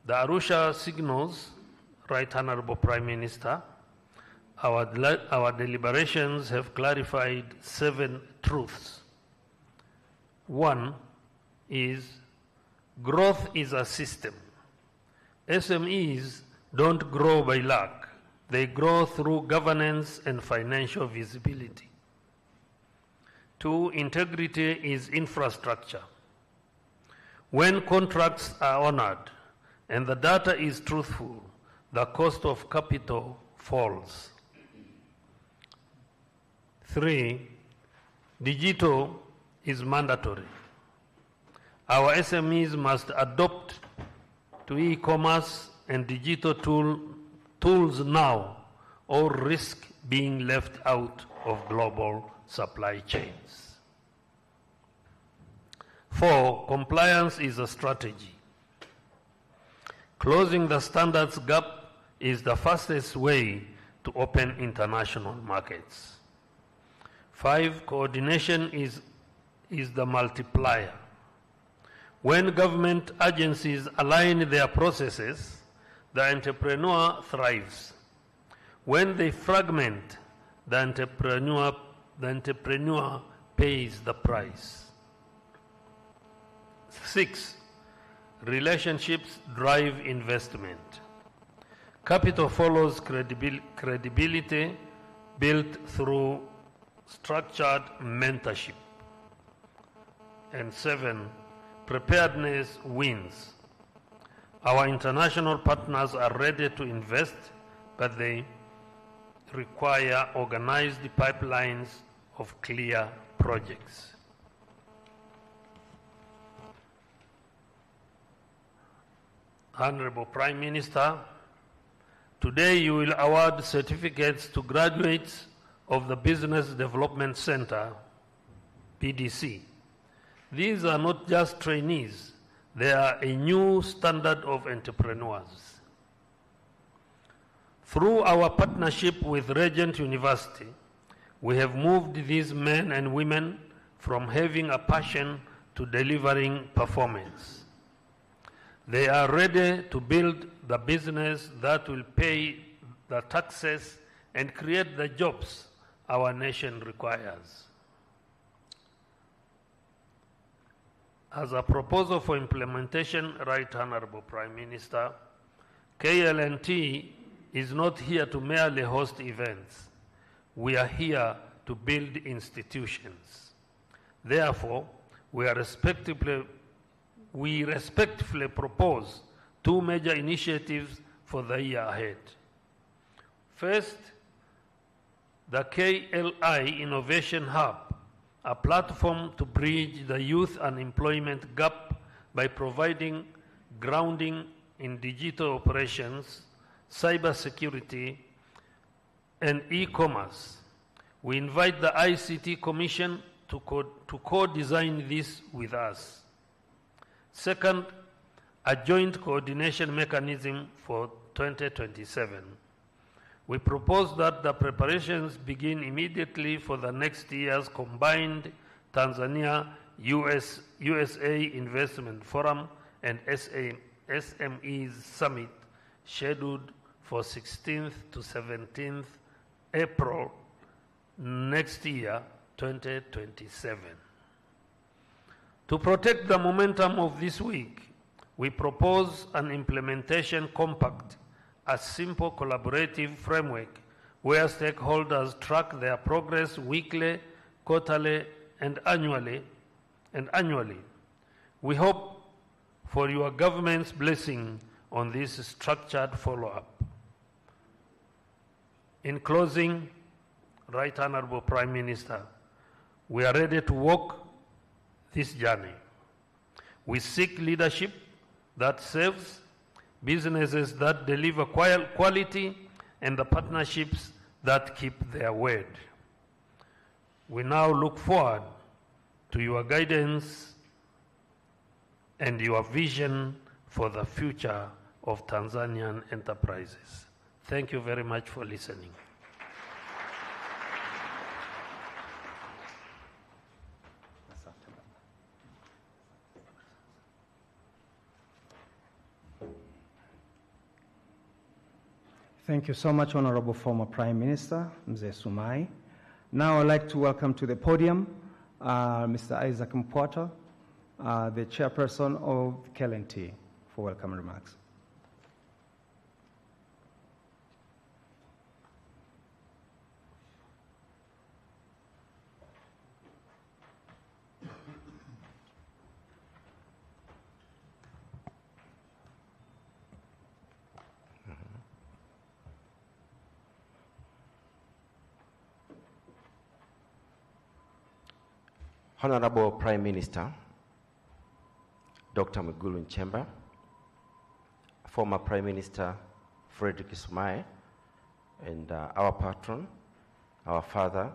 The Arusha signals, Right Honorable Prime Minister, our deliberations have clarified 7 truths. 1 is growth is a system. SMEs don't grow by luck. They grow through governance and financial visibility. 2, integrity is infrastructure. When contracts are honored and the data is truthful, the cost of capital falls. 3, digital is mandatory. Our SMEs must adopt to e-commerce and digital tools now, or risk being left out of global supply chains. 4, compliance is a strategy. Closing the standards gap is the fastest way to open international markets. 5, coordination is the multiplier. When government agencies align their processes, the entrepreneur thrives. When they fragment, the entrepreneur pays the price. 6, relationships drive investment. Capital follows credibility built through structured mentorship. And 7, preparedness wins. Our international partners are ready to invest, but they require organized pipelines of clear projects. Honorable Prime Minister, today you will award certificates to graduates of the Business Development Center, BDC. These are not just trainees, they are a new standard of entrepreneurs. Through our partnership with Regent University, we have moved these men and women from having a passion to delivering performance. They are ready to build the business that will pay the taxes and create the jobs our nation requires. As a proposal for implementation, Right Honorable Prime Minister, KLNT is not here to merely host events. We are here to build institutions. Therefore, we respectfully propose 2 major initiatives for the year ahead. First, the KLI Innovation Hub, a platform to bridge the youth unemployment gap by providing grounding in digital operations, cybersecurity, and e-commerce. We invite the ICT Commission to co-design this with us. Second, a joint coordination mechanism for 2027. We propose that the preparations begin immediately for the next year's combined Tanzania-USA Investment Forum and SMEs SUMMIT, scheduled for 16th to 17th April next year, 2027. To protect the momentum of this week, we propose an implementation compact, a simple collaborative framework where stakeholders track their progress weekly, quarterly, and annually. We hope for your government's blessing on this structured follow-up. In closing, Right Honorable Prime Minister, we are ready to walk this journey. We seek leadership that serves, businesses that deliver quality, and the partnerships that keep their word. We now look forward to your guidance and your vision for the future of Tanzanian enterprises. Thank you very much for listening. Thank you so much, Honorable former Prime Minister, Mzee Sumai. Now I'd like to welcome to the podium Mr. Isaac Mpwata, the chairperson of Kati, for welcome remarks. Honorable Prime Minister, Dr. Mwigulu Nchemba, former Prime Minister Frederick Sumai, and our patron, our father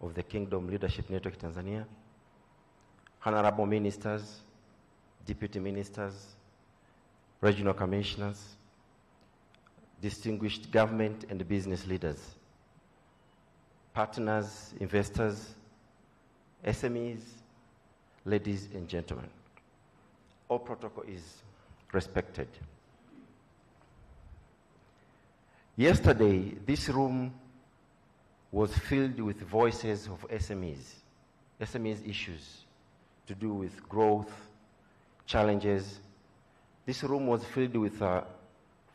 of the Kingdom Leadership Network Tanzania, Honorable Ministers, Deputy Ministers, Regional Commissioners, distinguished government and business leaders, partners, investors, SMEs, ladies and gentlemen, all protocol is respected. Yesterday, this room was filled with voices of SMEs issues to do with growth, challenges. This room was filled with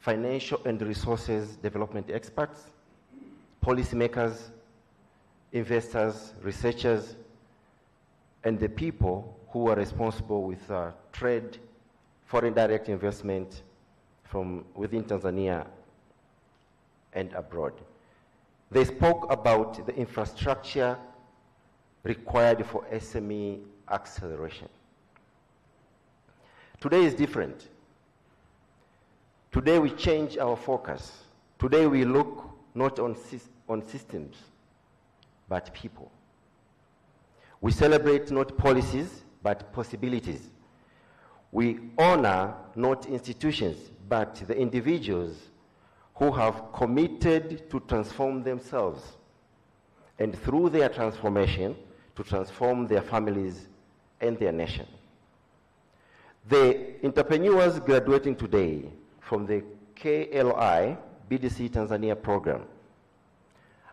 financial and resources development experts, policymakers, investors, researchers, and the people who are responsible with trade, foreign direct investment from within Tanzania and abroad. They spoke about the infrastructure required for SME acceleration. Today is different. Today we change our focus. Today we look not on systems, but people. We celebrate not policies, but possibilities. We honor not institutions, but the individuals who have committed to transform themselves, and through their transformation, to transform their families and their nation. The entrepreneurs graduating today from the KLI BDC Tanzania program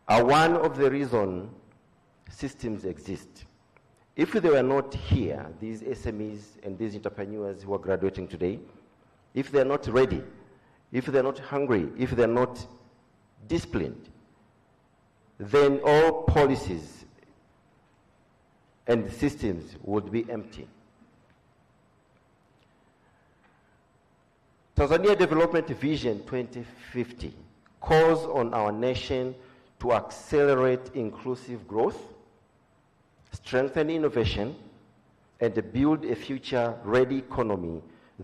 are one of the reasons systems exist. If they were not here, these SMEs and these entrepreneurs who are graduating today, if they're not ready, if they're not hungry, if they're not disciplined, then all policies and systems would be empty. Tanzania Development Vision 2050 calls on our nation to accelerate inclusive growth, strengthen innovation, and build a future-ready economy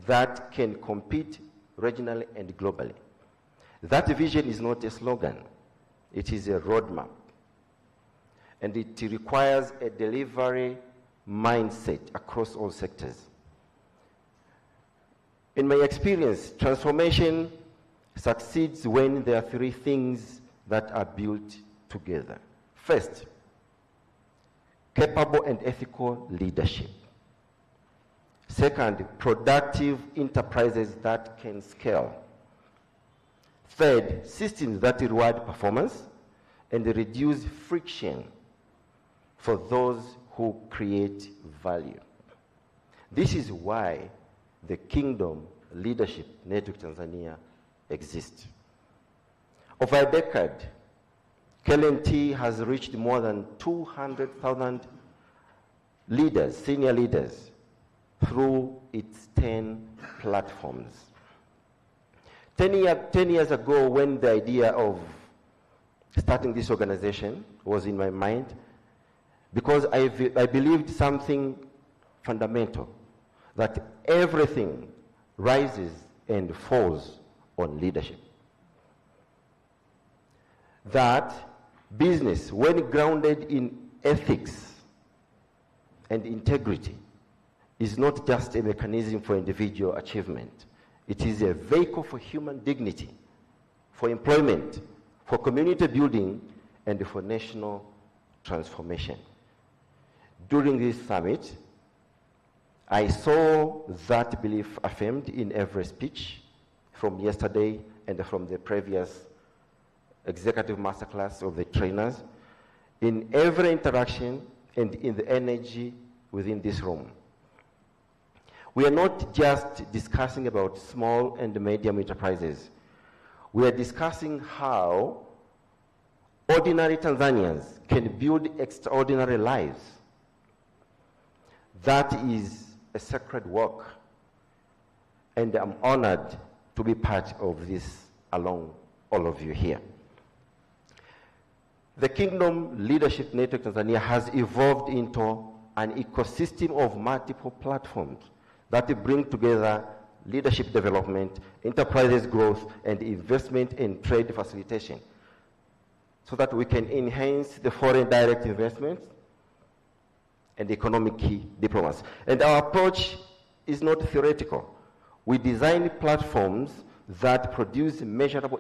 that can compete regionally and globally. That vision is not a slogan, it is a roadmap. And it requires a delivery mindset across all sectors. In my experience, transformation succeeds when there are three things that are built together. First, capable and ethical leadership. Second, productive enterprises that can scale. Third, systems that reward performance and reduce friction for those who create value. This is why the Kingdom Leadership Network Tanzania exists. Over a decade, Kati has reached more than 200,000 leaders, senior leaders, through its 10 platforms. 10 years ago, when the idea of starting this organization was in my mind, because I believed something fundamental, that everything rises and falls on leadership. That business, when grounded in ethics and integrity, is not just a mechanism for individual achievement. It is a vehicle for human dignity, for employment, for community building, and for national transformation. During this summit, I saw that belief affirmed in every speech from yesterday and from the previous executive masterclass of the trainers, in every interaction and in the energy within this room. We are not just discussing about small and medium enterprises. We are discussing how ordinary Tanzanians can build extraordinary lives. That is a sacred work, and I'm honored to be part of this along all of you here. The Kingdom Leadership Network Tanzania has evolved into an ecosystem of multiple platforms that bring together leadership development, enterprises growth, and investment and trade facilitation, so that we can enhance the foreign direct investments and economic diplomacy. And our approach is not theoretical. We design platforms that produce measurable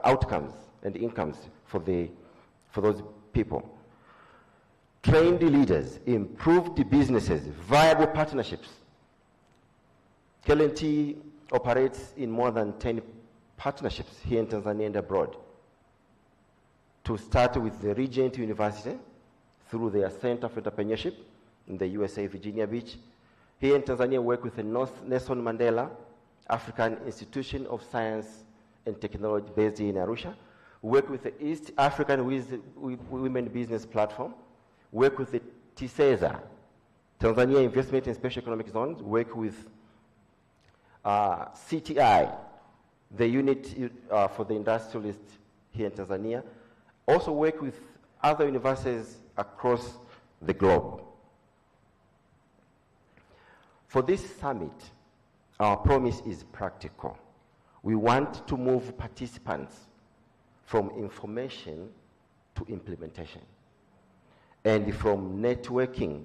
outcomes and incomes for those people. Trained leaders, improved businesses, viable partnerships. KLNT operates in more than 10 partnerships here in Tanzania and abroad. To start with the Regent University through their Center for Entrepreneurship in the USA, Virginia Beach. Here in Tanzania, we work with the Nelson Mandela African Institution of Science and Technology based in Arusha. We work with the East African Women Business Platform. We work with the TISEZA, Tanzania Investment in Special Economic Zones. We work with CTI, the unit for the industrialists here in Tanzania. Also work with other universities across the globe. For this summit, our promise is practical. We want to move participants from information to implementation, and from networking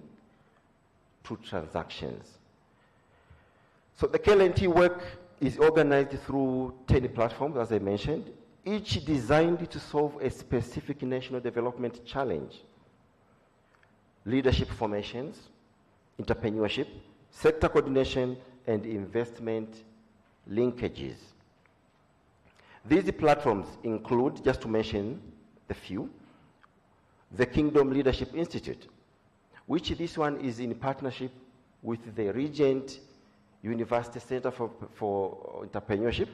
to transactions. So the KLNT work is organized through 10 platforms, as I mentioned, each designed to solve a specific national development challenge. Leadership formations, entrepreneurship, sector coordination, and investment linkages. These platforms include, just to mention a few, the Kingdom Leadership Institute, which this one is in partnership with the Regent University Center for Entrepreneurship,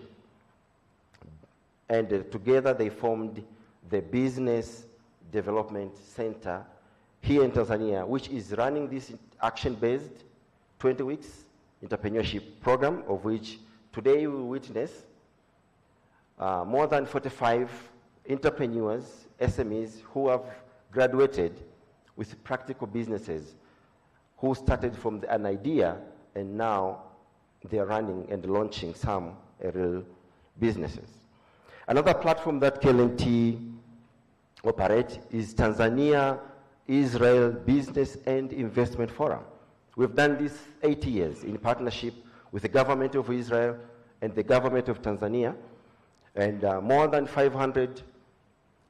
and together they formed the Business Development Center here in Tanzania, which is running this action-based 20 weeks entrepreneurship program, of which today we will witness more than 45 entrepreneurs, SMEs, who have graduated with practical businesses, who started from an idea and now they're running and launching some real businesses. Another platform that KLNT operates is Tanzania Israel Business and Investment Forum. We've done this 80 years in partnership with the government of Israel and the government of Tanzania, and more than 500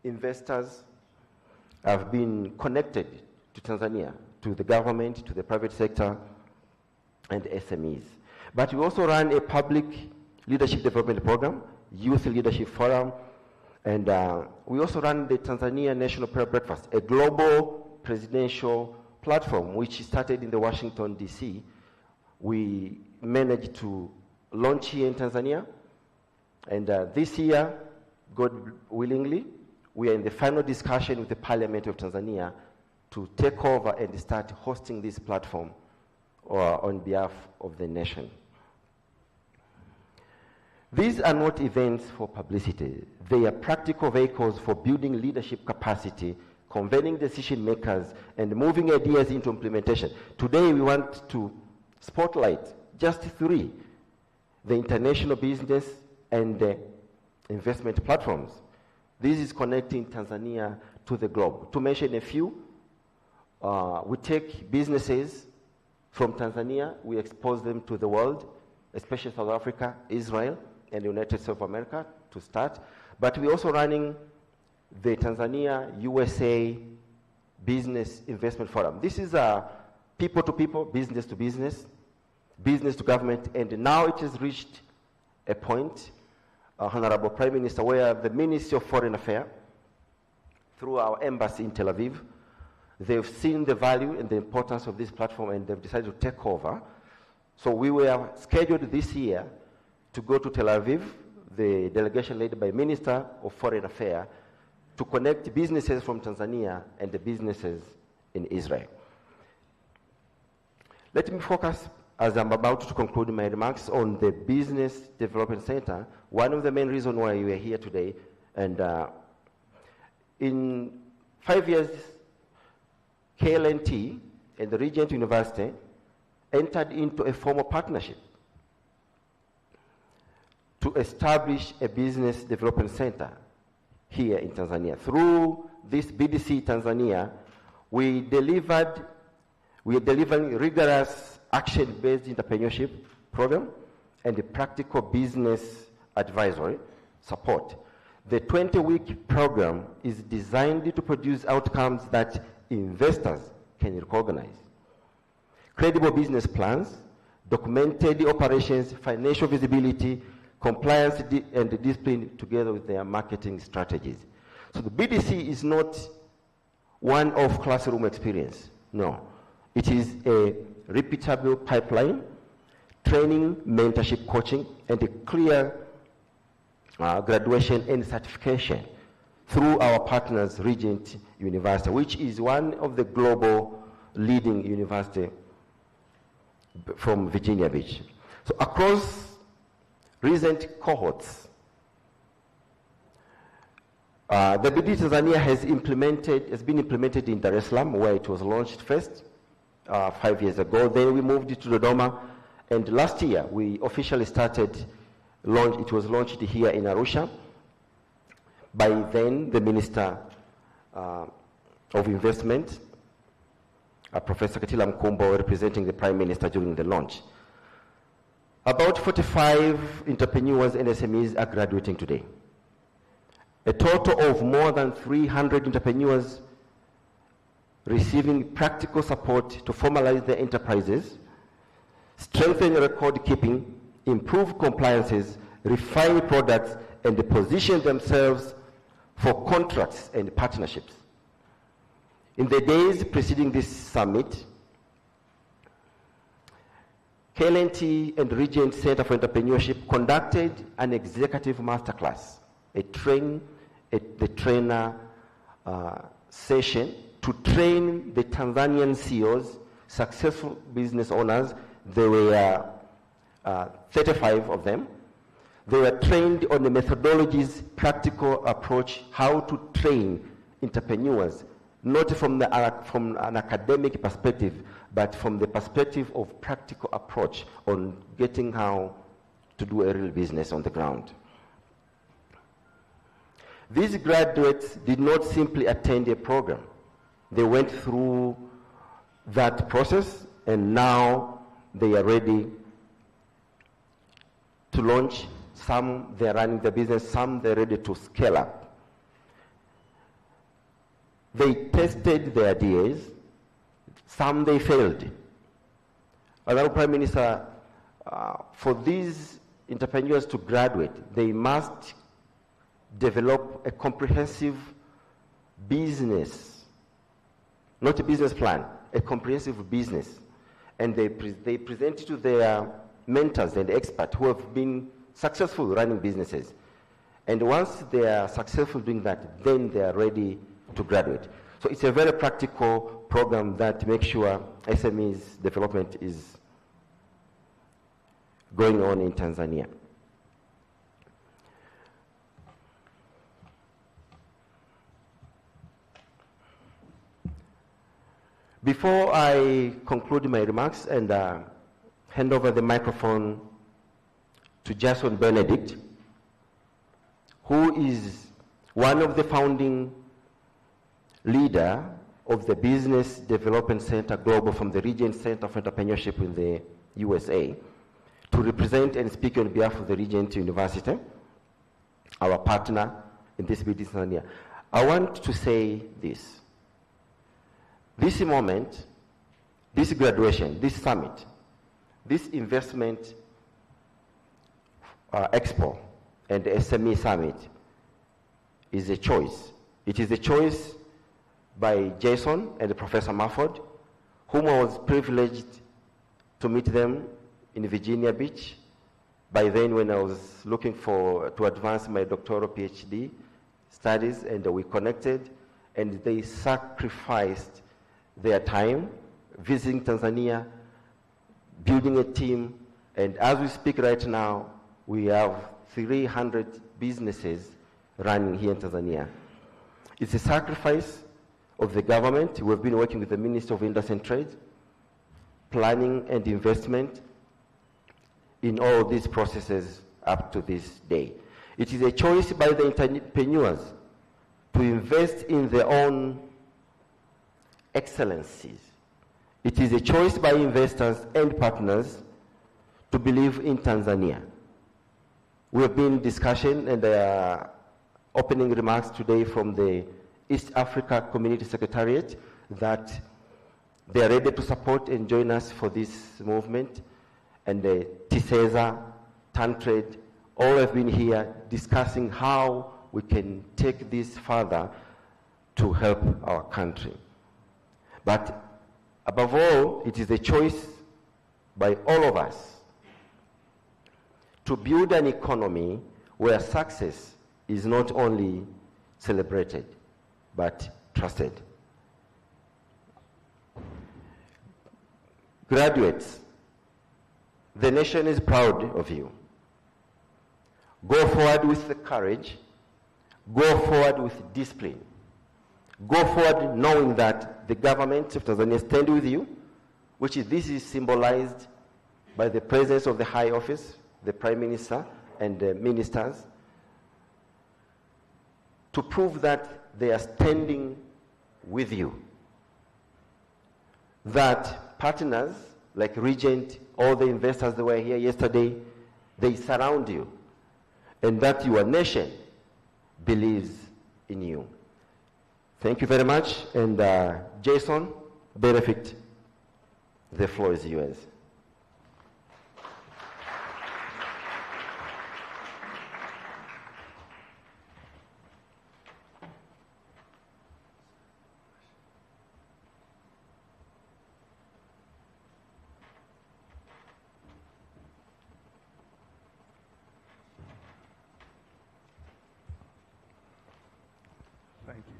investors have been connected to Tanzania, to the government, to the private sector, and SMEs. But we also run a public leadership development program, Youth Leadership Forum, and we also run the Tanzania National Prayer Breakfast, a global presidential platform which started in the Washington, D.C. We managed to launch here in Tanzania, and this year, God willingly, we are in the final discussion with the Parliament of Tanzania to take over and start hosting this platform on behalf of the nation. These are not events for publicity. They are practical vehicles for building leadership capacity, convening decision makers, and moving ideas into implementation. Today we want to spotlight just three: the international business and the investment platforms. This is connecting Tanzania to the globe. To mention a few, we take businesses from Tanzania, we expose them to the world, especially South Africa, Israel, and the United States of America to start. But we're also running the Tanzania USA Business Investment Forum. This is a people to people, business to business, business to government, and now it has reached a point Honorable Prime Minister, where the Ministry of Foreign Affairs, through our embassy in Tel Aviv, they've seen the value and the importance of this platform, and they've decided to take over. So we were scheduled this year to go to Tel Aviv, the delegation led by Minister of Foreign Affairs, to connect businesses from Tanzania and the businesses in Israel. Let me focus, as I'm about to conclude my remarks, on the Business Development Center. One of the main reasons why we are here today, and in 5 years, KLNT and the Regent University entered into a formal partnership to establish a business development center here in Tanzania. Through this BDC Tanzania, we are delivering rigorous action-based entrepreneurship program and the practical business advisory support. The 20-week program is designed to produce outcomes that investors can recognize. Credible business plans, documented operations, financial visibility, compliance and discipline together with their marketing strategies. So the BDC is not one-off classroom experience. No. It is a repeatable pipeline, training, mentorship, coaching, and a clear graduation and certification through our partners, Regent University, which is one of the global leading university from Virginia Beach. So across recent cohorts, the BD Tanzania has been implemented in Dar es Salaam, where it was launched first 5 years ago. Then we moved it to Dodoma, and last year we officially it was launched here in Arusha by then the Minister of Investment, Professor Katila Mkumbo, representing the Prime Minister during the launch. About 45 entrepreneurs and SMEs are graduating today. A total of more than 300 entrepreneurs receiving practical support to formalize their enterprises, strengthen record keeping, improve compliances, refine products, and position themselves for contracts and partnerships. In the days preceding this summit, KLNT and Regent Center for Entrepreneurship conducted an executive masterclass, the trainer session to train the Tanzanian CEOs, successful business owners. There were 35 of them. They were trained on the methodologies, practical approach, how to train entrepreneurs, not from an academic perspective, but from the perspective of practical approach on getting how to do a real business on the ground. These graduates did not simply attend a program. They went through that process, and now they are ready to launch. Some they're running the business, some they're ready to scale up. They tested their ideas, some they failed. Honorable Prime Minister, for these entrepreneurs to graduate, they must develop a comprehensive business, not a business plan, a comprehensive business. And they present it to their mentors and experts who have been successful running businesses. And once they are successful doing that, then they are ready to graduate. So it's a very practical program that makes sure SMEs development is going on in Tanzania. Before I conclude my remarks and hand over the microphone to Jason Benedict, who is one of the founding leader of the Business Development Center Global from the Regent Center for Entrepreneurship in the USA, to represent and speak on behalf of the Regent University, our partner in this BD Tanzania. I want to say this. This moment, this graduation, this summit, this investment expo and the SME Summit is a choice. It is a choice by Jason and Professor Mafford, whom I was privileged to meet them in Virginia Beach. By then, when I was looking to advance my doctoral PhD studies, and we connected, and they sacrificed their time visiting Tanzania, building a team, and as we speak right now, we have 300 businesses running here in Tanzania. It's a sacrifice of the government. We've been working with the Minister of Industry and Trade, planning and investment in all these processes up to this day. It is a choice by the entrepreneurs to invest in their own excellencies. It is a choice by investors and partners to believe in Tanzania. We have been in discussion and opening remarks today from the East Africa Community Secretariat that they are ready to support and join us for this movement. And TISEZA, TANTRADE, all have been here discussing how we can take this further to help our country. But above all, it is a choice by all of us to build an economy where success is not only celebrated, but trusted. Graduates, the nation is proud of you. Go forward with the courage, go forward with discipline. Go forward knowing that the government of Tanzania stands with you, this is symbolized by the presence of the High Office, the Prime Minister, and the ministers, to prove that they are standing with you. That partners like Regent, all the investors that were here yesterday, they surround you, and that your nation believes in you. Thank you very much, and Jason, Benefit, the floor is yours. Thank you.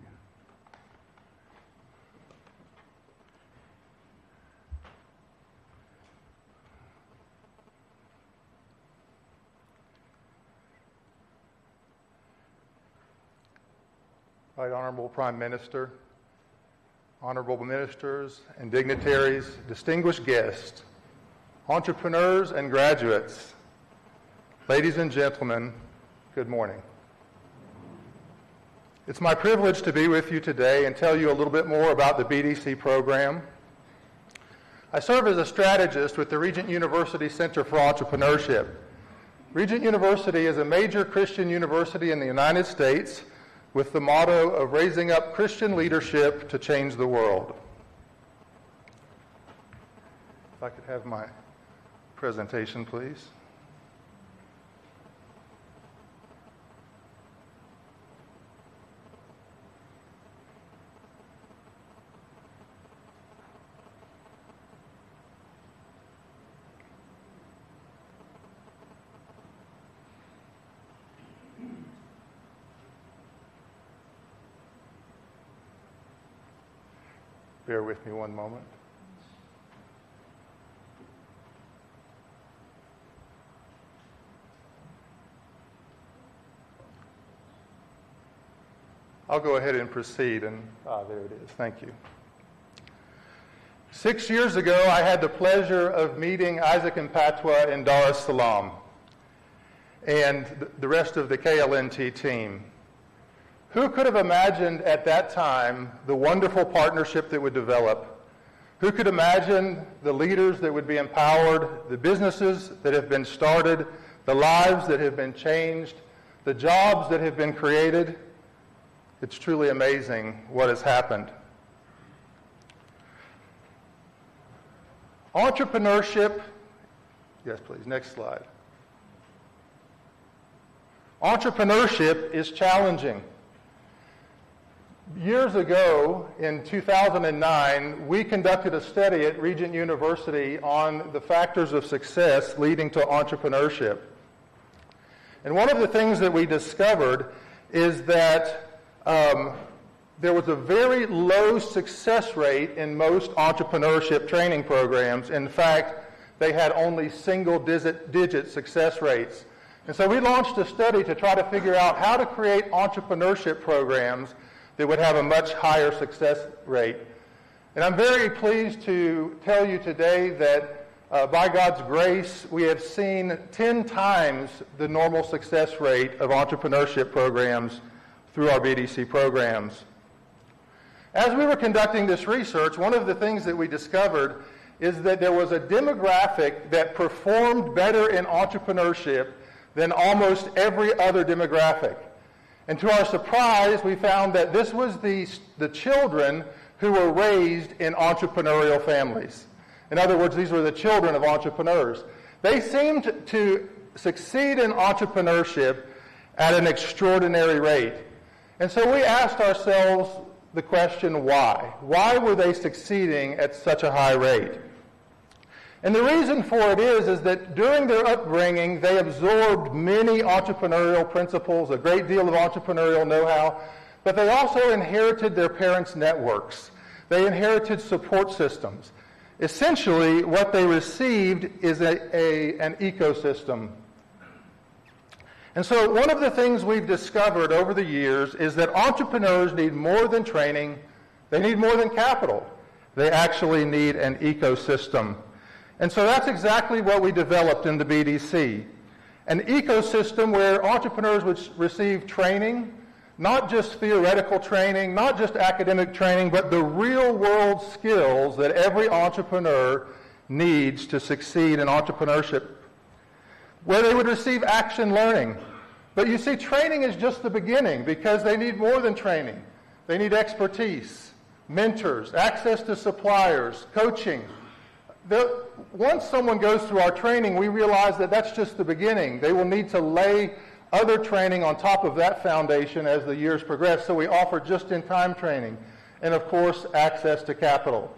Right Honorable Prime Minister, honorable ministers and dignitaries, distinguished guests, entrepreneurs and graduates, ladies and gentlemen, good morning. It's my privilege to be with you today and tell you a little bit more about the BDC program. I serve as a strategist with the Regent University Center for Entrepreneurship. Regent University is a major Christian university in the United States with the motto of raising up Christian leadership to change the world. If I could have my presentation, please. Bear with me one moment. I'll go ahead and proceed, and there it is. Thank you. 6 years ago, I had the pleasure of meeting Isaac and Patwa in Dar es Salaam and the rest of the KLNT team. Who could have imagined at that time the wonderful partnership that would develop? Who could imagine the leaders that would be empowered, the businesses that have been started, the lives that have been changed, the jobs that have been created? It's truly amazing what has happened. Entrepreneurship, yes please, next slide. Entrepreneurship is challenging. Years ago, in 2009, we conducted a study at Regent University on the factors of success leading to entrepreneurship. And one of the things that we discovered is that there was a very low success rate in most entrepreneurship training programs. In fact, they had only single-digit success rates. And so we launched a study to try to figure out how to create entrepreneurship programs that would have a much higher success rate. And I'm very pleased to tell you today that by God's grace, we have seen 10 times the normal success rate of entrepreneurship programs through our BDC programs. As we were conducting this research, one of the things that we discovered is that there was a demographic that performed better in entrepreneurship than almost every other demographic. And to our surprise, we found that this was the children who were raised in entrepreneurial families. In other words, these were the children of entrepreneurs. They seemed to succeed in entrepreneurship at an extraordinary rate. And so we asked ourselves the question, why? Why were they succeeding at such a high rate? And the reason for it is that during their upbringing, they absorbed many entrepreneurial principles, a great deal of entrepreneurial know-how, but they also inherited their parents' networks. They inherited support systems. Essentially, what they received is an ecosystem. And so one of the things we've discovered over the years is that entrepreneurs need more than training. They need more than capital. They actually need an ecosystem. And so that's exactly what we developed in the BDC. An ecosystem where entrepreneurs would receive training, not just theoretical training, not just academic training, but the real-world skills that every entrepreneur needs to succeed in entrepreneurship, where they would receive action learning. But you see, training is just the beginning because they need more than training. They need expertise, mentors, access to suppliers, coaching. Once someone goes through our training, we realize that that's just the beginning. They will need to lay other training on top of that foundation as the years progress, so we offer just-in-time training, and of course, access to capital.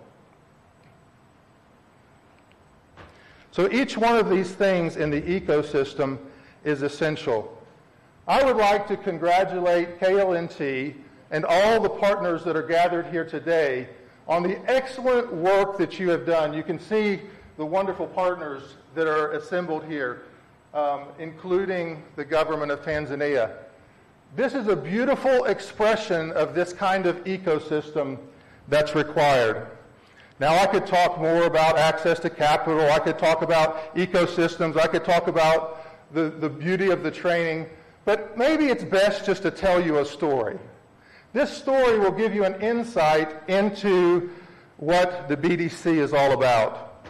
So each one of these things in the ecosystem is essential. I would like to congratulate KLNT and all the partners that are gathered here today on the excellent work that you have done. You can see the wonderful partners that are assembled here, including the government of Tanzania. This is a beautiful expression of this kind of ecosystem that's required. Now, I could talk more about access to capital. I could talk about ecosystems. I could talk about the beauty of the training. But maybe it's best just to tell you a story. This story will give you an insight into what the BDC is all about.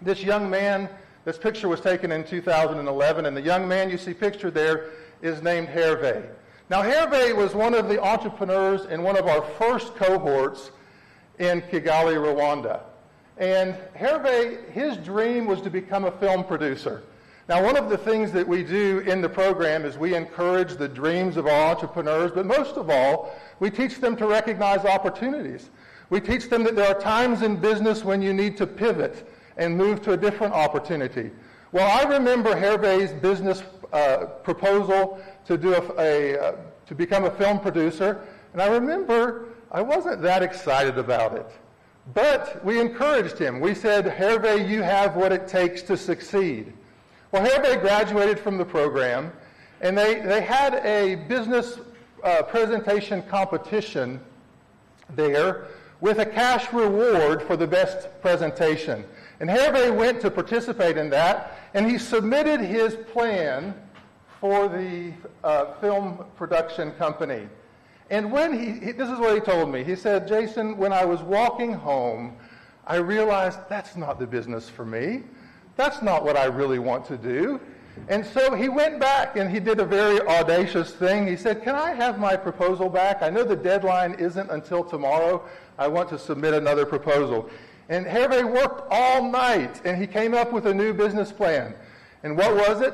This young man, this picture was taken in 2011, and the young man you see pictured there is named Hervé. Now, Hervé was one of the entrepreneurs in one of our first cohorts in Kigali, Rwanda. And Hervé, his dream was to become a film producer. Now, one of the things that we do in the program is we encourage the dreams of our entrepreneurs, but most of all, we teach them to recognize opportunities. We teach them that there are times in business when you need to pivot and move to a different opportunity. Well, I remember Hervé's business proposal to do to become a film producer, and I remember I wasn't that excited about it. But we encouraged him. We said, Hervé, you have what it takes to succeed. Well, Hervé graduated from the program, and they had a business presentation competition there with a cash reward for the best presentation. And Hervé went to participate in that, and he submitted his plan for the film production company. And when this is what he told me. He said, Jason, when I was walking home, I realized that's not the business for me. That's not what I really want to do. And so he went back and he did a very audacious thing. He said, can I have my proposal back? I know the deadline isn't until tomorrow. I want to submit another proposal. And Hervé worked all night and he came up with a new business plan. And what was it?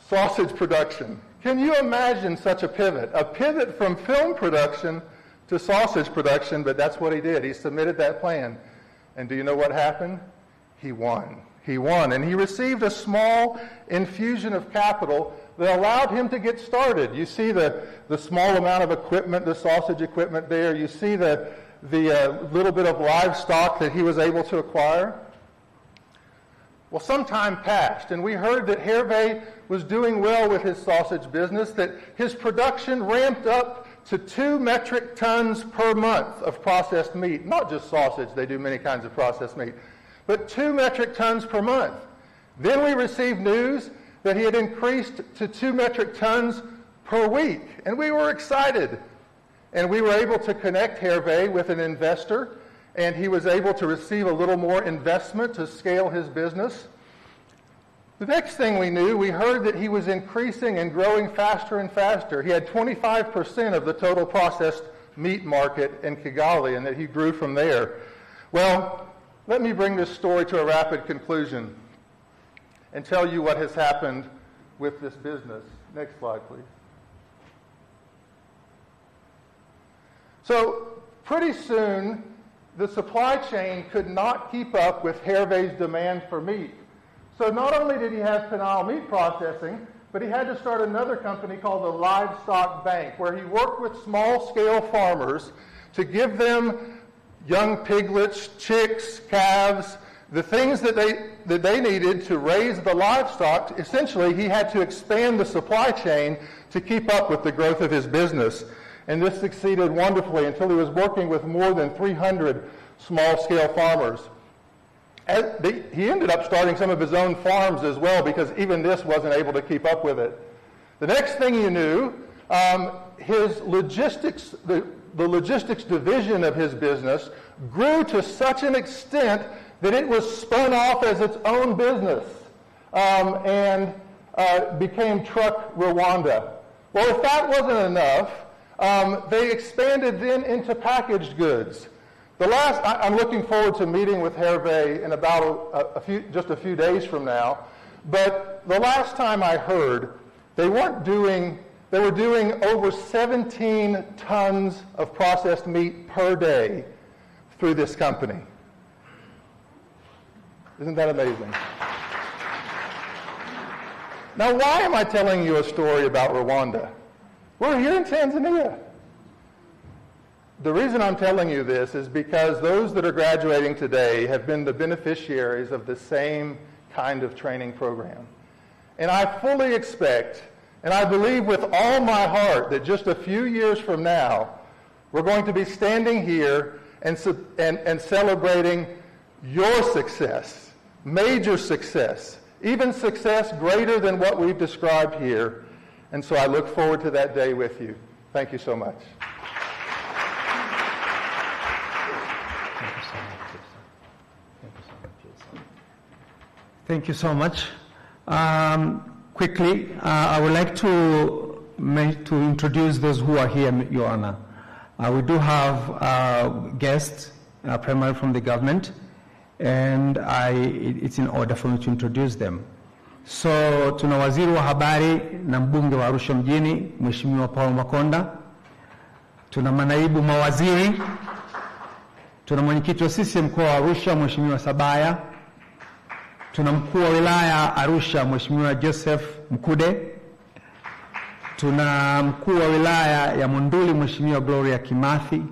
Sausage production, Can you imagine such a pivot? A pivot from film production to sausage production, but that's what he did. He submitted that plan. And do you know what happened? He won. He won. And he received a small infusion of capital that allowed him to get started. You see the small amount of equipment, the sausage equipment there. You see the little bit of livestock that he was able to acquire. Well, some time passed, and we heard that Hervé was doing well with his sausage business, that his production ramped up to 2 metric tons per month of processed meat. Not just sausage, they do many kinds of processed meat, but 2 metric tons per month. Then we received news that he had increased to 2 metric tons per week, and we were excited. And we were able to connect Hervé with an investor, and he was able to receive a little more investment to scale his business. The next thing we knew, we heard that he was increasing and growing faster and faster. He had 25% of the total processed meat market in Kigali, and that he grew from there. Well, let me bring this story to a rapid conclusion and tell you what has happened with this business. Next slide, please. So pretty soon, the supply chain could not keep up with Hervé's demand for meat. So not only did he have penile meat processing, but he had to start another company called the Livestock Bank, where he worked with small-scale farmers to give them young piglets, chicks, calves, the things that they needed to raise the livestock. Essentially, he had to expand the supply chain to keep up with the growth of his business. And this succeeded wonderfully until he was working with more than 300 small-scale farmers. He ended up starting some of his own farms as well, because even this wasn't able to keep up with it. The next thing you knew, his logistics, the logistics division of his business grew to such an extent that it was spun off as its own business and became Truck Rwanda. Well, if that wasn't enough, they expanded then into packaged goods. I'm looking forward to meeting with Hervé in about just a few days from now. But the last time I heard, they were doing over 17 tons of processed meat per day through this company. Isn't that amazing? Now, why am I telling you a story about Rwanda? We're here in Tanzania. The reason I'm telling you this is because those that are graduating today have been the beneficiaries of the same kind of training program. And I fully expect, and I believe with all my heart, that just a few years from now, we're going to be standing here and celebrating your success, major success, even success greater than what we've described here. And so I look forward to that day with you. Thank you so much. Thank you so much. Quickly, I would like to introduce those who are here, Your Honor. We do have guests, primarily from the government, and it's in order for me to introduce them. So tuna waziri wa habari na mbunge wa Arusha mjini, Mheshimiwa Paul Makonda. Tuna manaibu mawaziri. Tuna mwenyekiti wa CCM mkoa wa Arusha, Mheshimiwa Sabaya. Tuna mkuu wa wilaya Arusha, Mheshimiwa Joseph Mkude. Tuna mkuu wa wilaya ya Monduli, Mheshimiwa Gloria Kimathi.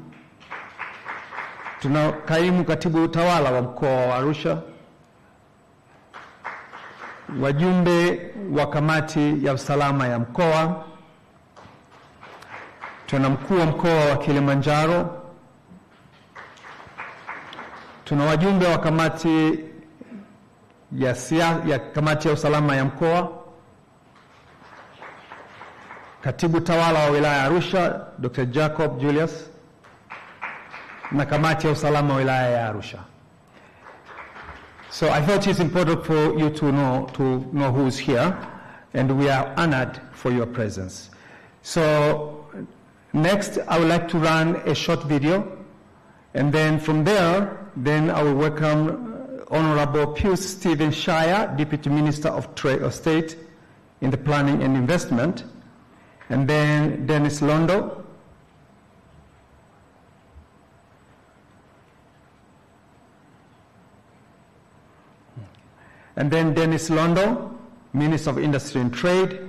Tuna kaimu katibu utawala wa mkoa wa Arusha. Wajumbe wa kamati ya usalama ya mkoa. Tuna mkuu wa mkoa wa Kilimanjaro. Tuna wajumbe wa kamati ya kamati ya usalama ya mkoa. Katibu tawala wa wilaya ya Arusha, Dr. Jacob Julius, na kamati ya usalama wa wilaya ya Arusha. So I thought it's important for you to know who's here, and we are honored for your presence. So next, I would like to run a short video, and then from there, I will welcome Honorable Pius Stephen Shire, Deputy Minister of State in the Planning and Investment, And then Dennis Londo. And then Dennis Londo, Minister of Industry and Trade,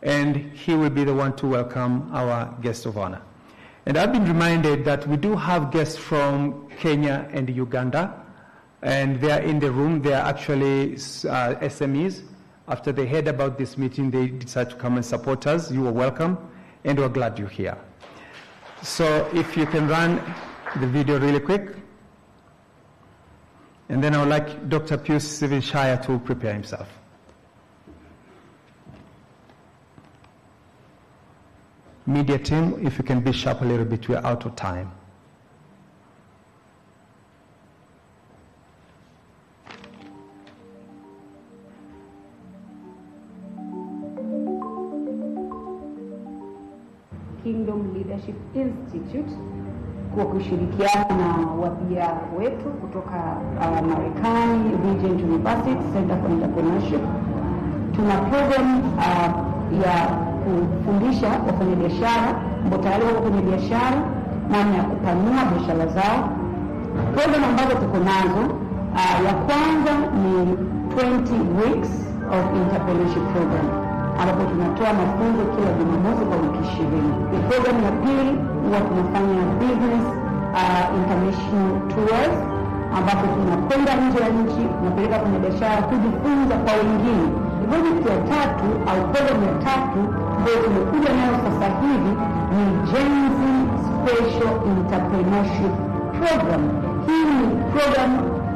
and he will be the one to welcome our guest of honor. And I've been reminded that we do have guests from Kenya and Uganda, and they are in the room. They are actually SMEs. After they heard about this meeting, they decided to come and support us. You are welcome, and we're glad you're here. So if you can run the video really quick. And then I would like Dr. Pius Sivinshire to prepare himself. Media team, if you can be sharp a little bit, we're out of time. Kingdom Leadership Institute kwa kushirikiana na wapia wetu kutoka Marekani, Regent University Center for Entrepreneurship. Tuna program ya kufundisha wafanyabiashara ambao tayari wako kwenye biashara namna ya kupanua biashara zao. Program ambazo tuko nazo, ya kwanza ni 20 weeks of entrepreneurship program, ambapo tunatoa mafunzo kila Jumamosi kwa wiki 20. Program ya pili huwa tunafanya business international tours, ambapo tunakwenda nje ya nchi, tunapeleka kwenye biashara kujifunza kwa wengine. Project ya tatu au program ya tatu ndio tumekuja nayo sasa hivi ni Gen Z Special Entrepreneurship Program. Hii ni program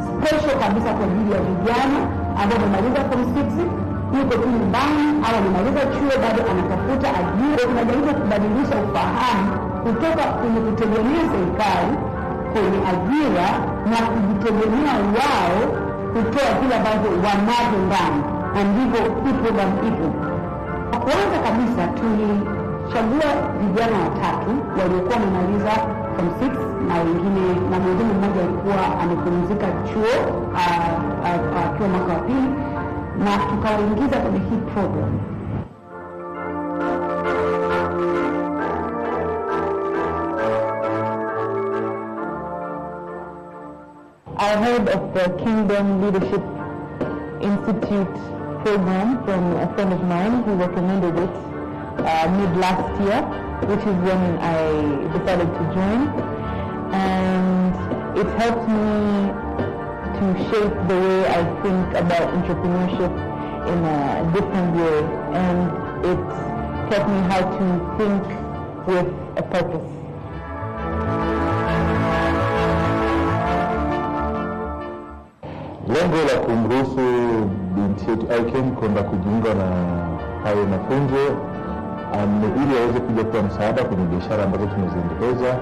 special kabisa kwa ajili ya vijana ambao wamemaliza form 6, yuko tu nyumbani au amemaliza chuo bado anatafuta ajira. Tunajaribu kubadilisha ufahamu kutoka kwenye kutegemea serikali kwenye ajira na kujitegemea wao kutoa kile ambacho wanavyo ndani. Na ndivyo hii program ipo. Kwanza kabisa tulichagua vijana watatu waliokuwa wamemaliza form 6 na wengine na mwingine mmoja alikuwa amepumzika chuo akiwa mwaka wa pili, na tukawaingiza kwenye hii program. I heard of the Kingdom Leadership Institute program from a friend of mine who recommended it mid-last year, which is when I decided to join. And it helped me to shape the way I think about entrepreneurship in a different way. And it taught me how to think with a purpose. Lengo la kumruhusu binti yetu Aiken kwenda kujiunga na hayo mafunzo ili aweze kuja kuwa msaada kwenye biashara ambazo tumeziendeleza,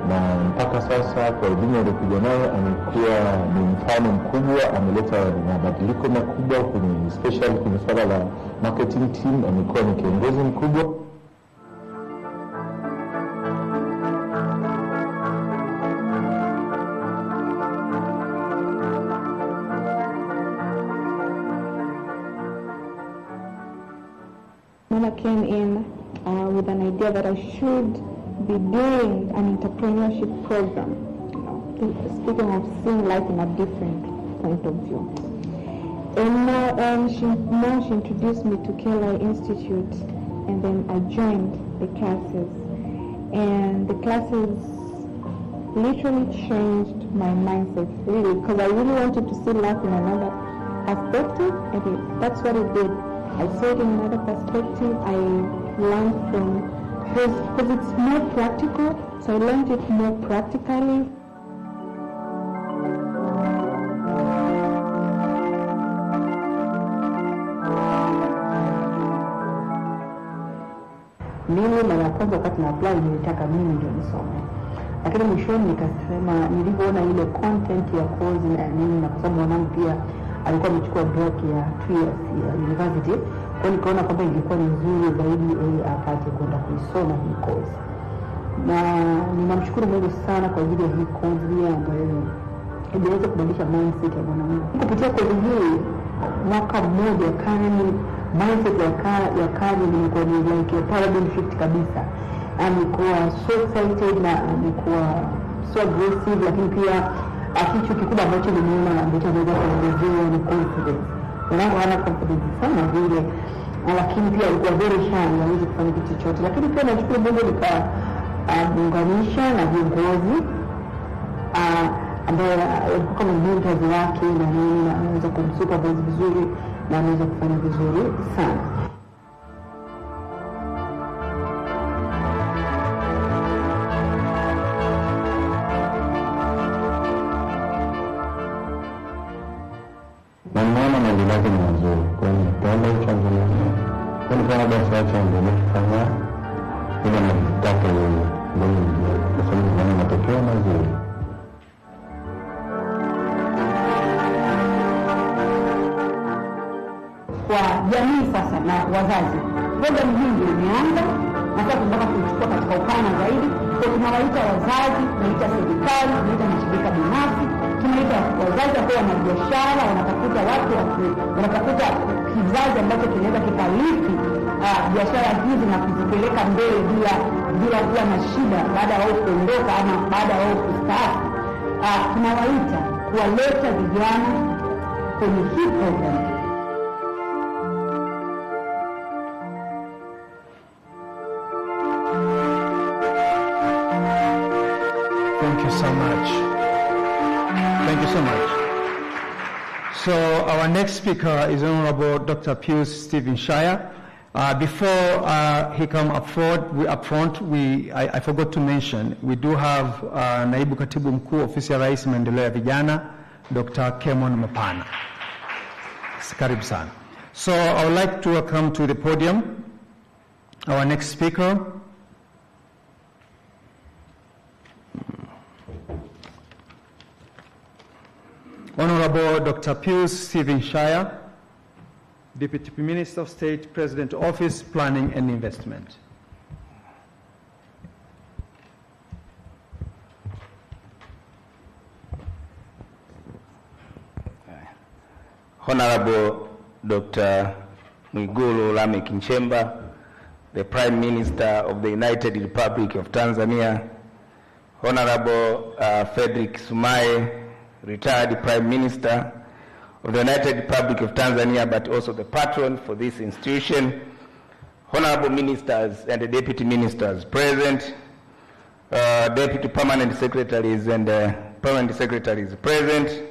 na mpaka sasa kwa elimu aliyokuja nayo amekuwa ni mfano mkubwa, ameleta mabadiliko makubwa kwenye especially kwenye swala la marketing team, amekuwa ni kiongozi mkubwa. When I came in with an idea that I should be doing an entrepreneurship program, speaking of seeing life in a different point of view. And she introduced me to KLI Institute, and then I joined the classes. And the classes literally changed my mindset, really, because I really wanted to see life in another perspective, and that's what it did. I saw it in another perspective. I learned from, because it's more practical, so I learned it more practically. Mimi mara kwanza wakati na apply nilitaka mimi ndio nisome. Lakini mwishoni nikasema nilipoona ile content ya course na nini, na kwa sababu mwanangu pia alikuwa amechukua break ya 2 years ya university, kwa nikaona kwamba ingekuwa ni nzuri zaidi apate kwenda kuisoma hii course. Na ninamshukuru Mungu sana kwa ajili ya hii course ambayo imeweza kubadilisha mindset ya mwanangu. Kupitia course hii mwaka mmoja kani mindset ya kazi ilikuwa ni like a paradigm shift kabisa. Alikuwa so excited na alikuwa so aggressive, lakini pia kitu kikubwa ambacho nimeona ambacho anaweza kuongezea ni confidence. Wanangu hana confidence sana vile, lakini pia alikuwa very shy, hawezi kufanya kitu chochote. Lakini pia nachukua Mungu nikamuunganisha na viongozi ambaye alikuwa kama mentors wake na nini, na anaweza kumsupervise vizuri na anaweza kufanya vizuri sana. Namuona maendeleo yake ni mazuri, kwa hiyo nitaenda uchanguzi. Kwa nini basi acha endelee kufanya ile anataka yeye, ndio kwa sababu ana matokeo mazuri. Kwa jamii sasa na wazazi, programu hii ndio imeanza na sasa tunataka kuchukua katika upana zaidi. Kwa tunawaita wazazi, tunaita serikali, tunaita mashirika binafsi, tunaita wazazi ambao wana biashara, wanatafuta watu wanatafuta kizazi ambacho kinaweza kikarithi biashara hizi na kuzipeleka mbele bila kuwa na shida baada ya kuondoka ama baada ya kustaafu. Tunawaita kuwaleta vijana kwenye hii program. Thank you so much. Thank you so much. So our next speaker is Honorable Dr. Pius Stephen Shire. Before he come up front, I forgot to mention, we do have Naibu Katibu Mkuu Ofisi ya Rais Maendeleo ya Vijana, Dr. Kemon Mapana. Karibu sana. So I would like to welcome to the podium our next speaker, Honorable Dr. Pius Stephen Shire, Deputy Minister of State, President Office, Planning and Investment. Honorable Dr. Mwigulu Nchemba, the Prime Minister of the United Republic of Tanzania, Honorable Frederick Sumaye, retired Prime Minister of the United Republic of Tanzania, but also the patron for this institution, Honorable Ministers and the Deputy Ministers present, Deputy Permanent Secretaries and Permanent Secretaries present,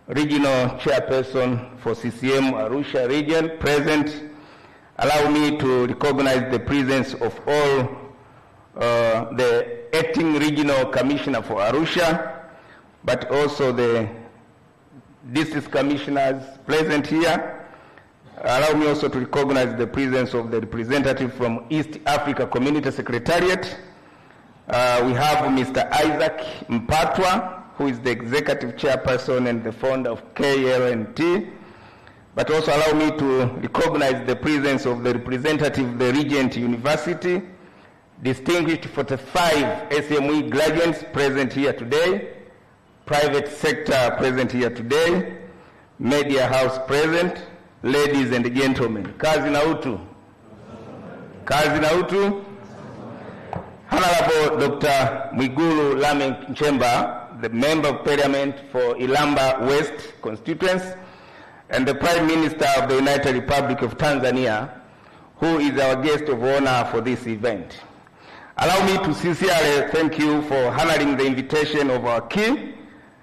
Regional Chairperson for CCM Arusha Region present. Allow me to recognize the presence of all the Acting Regional Commissioner for Arusha, but also the district commissioners present here. Allow me also to recognize the presence of the representative from East Africa Community Secretariat. We have Mr. Isaac Mpatwa, who is the executive chairperson and the founder of KLNT. But also allow me to recognize the presence of the representative of the Regent University, distinguished 45 SME graduates present here today, private sector present here today, media house present, ladies and gentlemen. Kazi na utu. Kazi na utu. Honorable Dr. Mwigulu Nchemba, the Member of Parliament for Ilamba West constituency, and the Prime Minister of the United Republic of Tanzania, who is our guest of honor for this event. Allow me to sincerely thank you for honoring the invitation of our key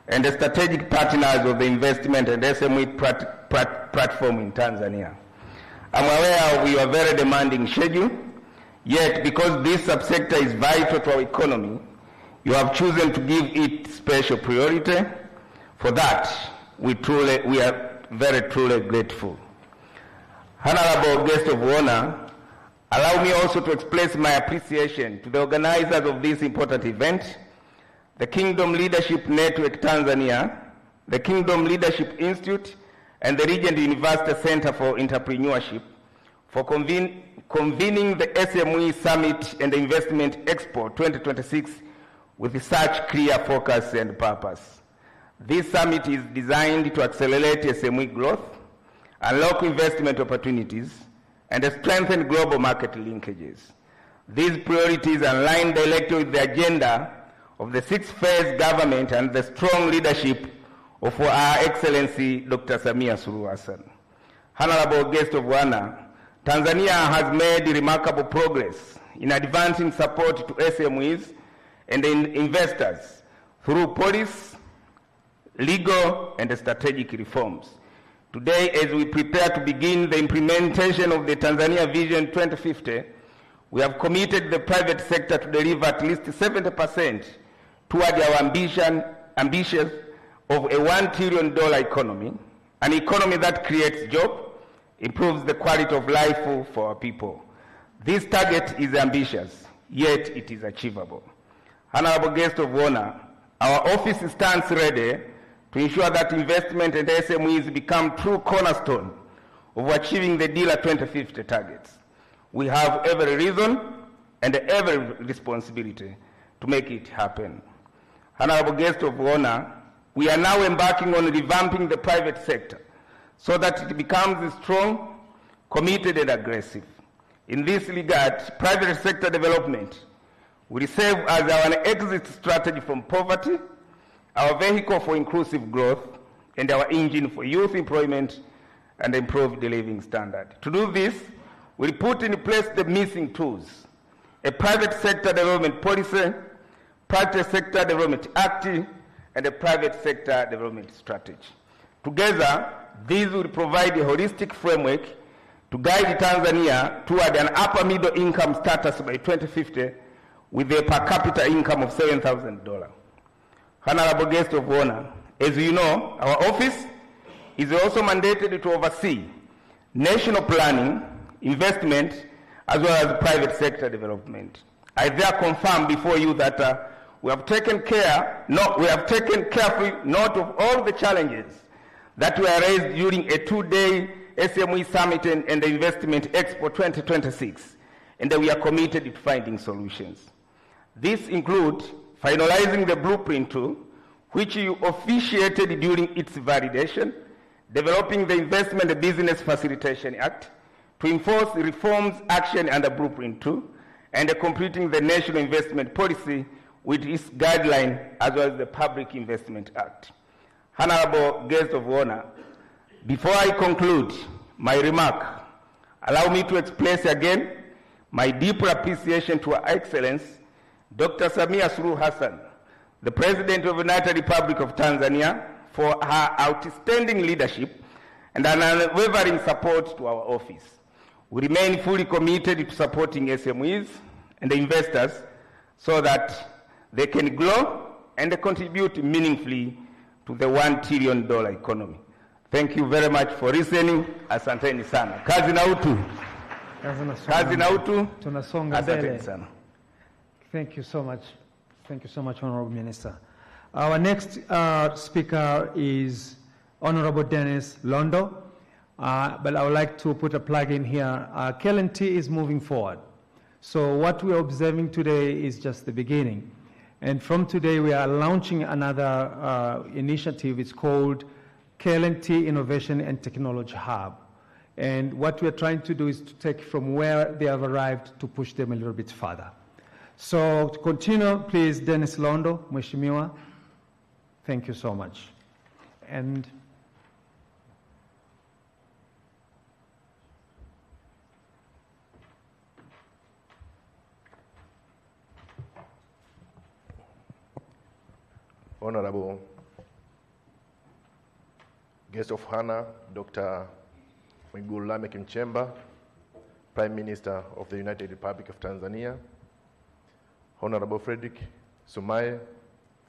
and the strategic partners of the investment and SME platform in Tanzania. I'm aware of your very demanding schedule, yet because this subsector is vital to our economy, you have chosen to give it special priority. For that, we are very truly grateful. Honorable guest of honor, allow me also to express my appreciation to the organizers of this important event, the Kingdom Leadership Network Tanzania, the Kingdom Leadership Institute, and the Regent University Center for Entrepreneurship for convening the SME Summit and the Investment Expo 2026 with such clear focus and purpose. This summit is designed to accelerate SME growth, unlock investment opportunities, and strengthen global market linkages. These priorities align directly with the agenda of the sixth-phase government and the strong leadership of Our Excellency Dr. Samia Suluhu Hassan. Honorable guest of honor, Tanzania has made remarkable progress in advancing support to SMEs and investors through policy, legal, and strategic reforms. Today, as we prepare to begin the implementation of the Tanzania Vision 2050, we have committed the private sector to deliver at least 70% toward our ambition of a $1 trillion economy, an economy that creates jobs, improves the quality of life for our people. This target is ambitious, yet it is achievable. Honorable guest of honor, our office stands ready to ensure that investment and SMEs become true cornerstone of achieving the DILA 2050 targets. We have every reason and every responsibility to make it happen. Honorable guest of honor, we are now embarking on revamping the private sector so that it becomes strong, committed, and aggressive. In this regard, private sector development will serve as our exit strategy from poverty, our vehicle for inclusive growth, and our engine for youth employment and improved living standard. To do this, we'll put in place the missing tools: a private sector development policy, private sector development act, and a private sector development strategy. Together, these will provide a holistic framework to guide Tanzania toward an upper middle income status by 2050 with a per capita income of $7,000. Honorable guest of honor, as you know, our office is also mandated to oversee national planning, investment, as well as private sector development. I therefore confirm before you that we have taken carefully note of all the challenges that were raised during a 2-day SME Summit and the Investment Expo 2026, and we are committed to finding solutions. These include finalizing the blueprint tool, which you officiated during its validation, developing the Investment Business Facilitation Act, to enforce reforms, action, and the blueprint tool, and completing the National Investment Policy with its guideline, as well as the Public Investment Act. Honorable guest of honor, before I conclude my remark, allow me to express again my deep appreciation to Her Excellency Dr. Samia Suluhu Hassan, the President of the United Republic of Tanzania, for her outstanding leadership and an unwavering support to our office. We remain fully committed to supporting SMEs and the investors so that they can grow and contribute meaningfully to the $1 trillion economy. Thank you very much for listening. Asanteni sana. Kazi na utu. Kazi na utu. Tunasonga mbele. Asanteni sana. Thank you so much. Thank you so much, Honorable Minister. Our next speaker is Honorable Dennis Londo, but I would like to put a plug in here. KLNT is moving forward. So what we are observing today is just the beginning. And from today, we are launching another initiative. It's called KLNT Innovation and Technology Hub. And what we're trying to do is to take from where they have arrived to push them a little bit further. So to continue, please, Dennis Londo, Mheshimiwa. Thank you so much. And Honorable guest of honor, Dr. Mwigulu Nchemba, Prime Minister of the United Republic of Tanzania, Honorable Frederick Sumaye,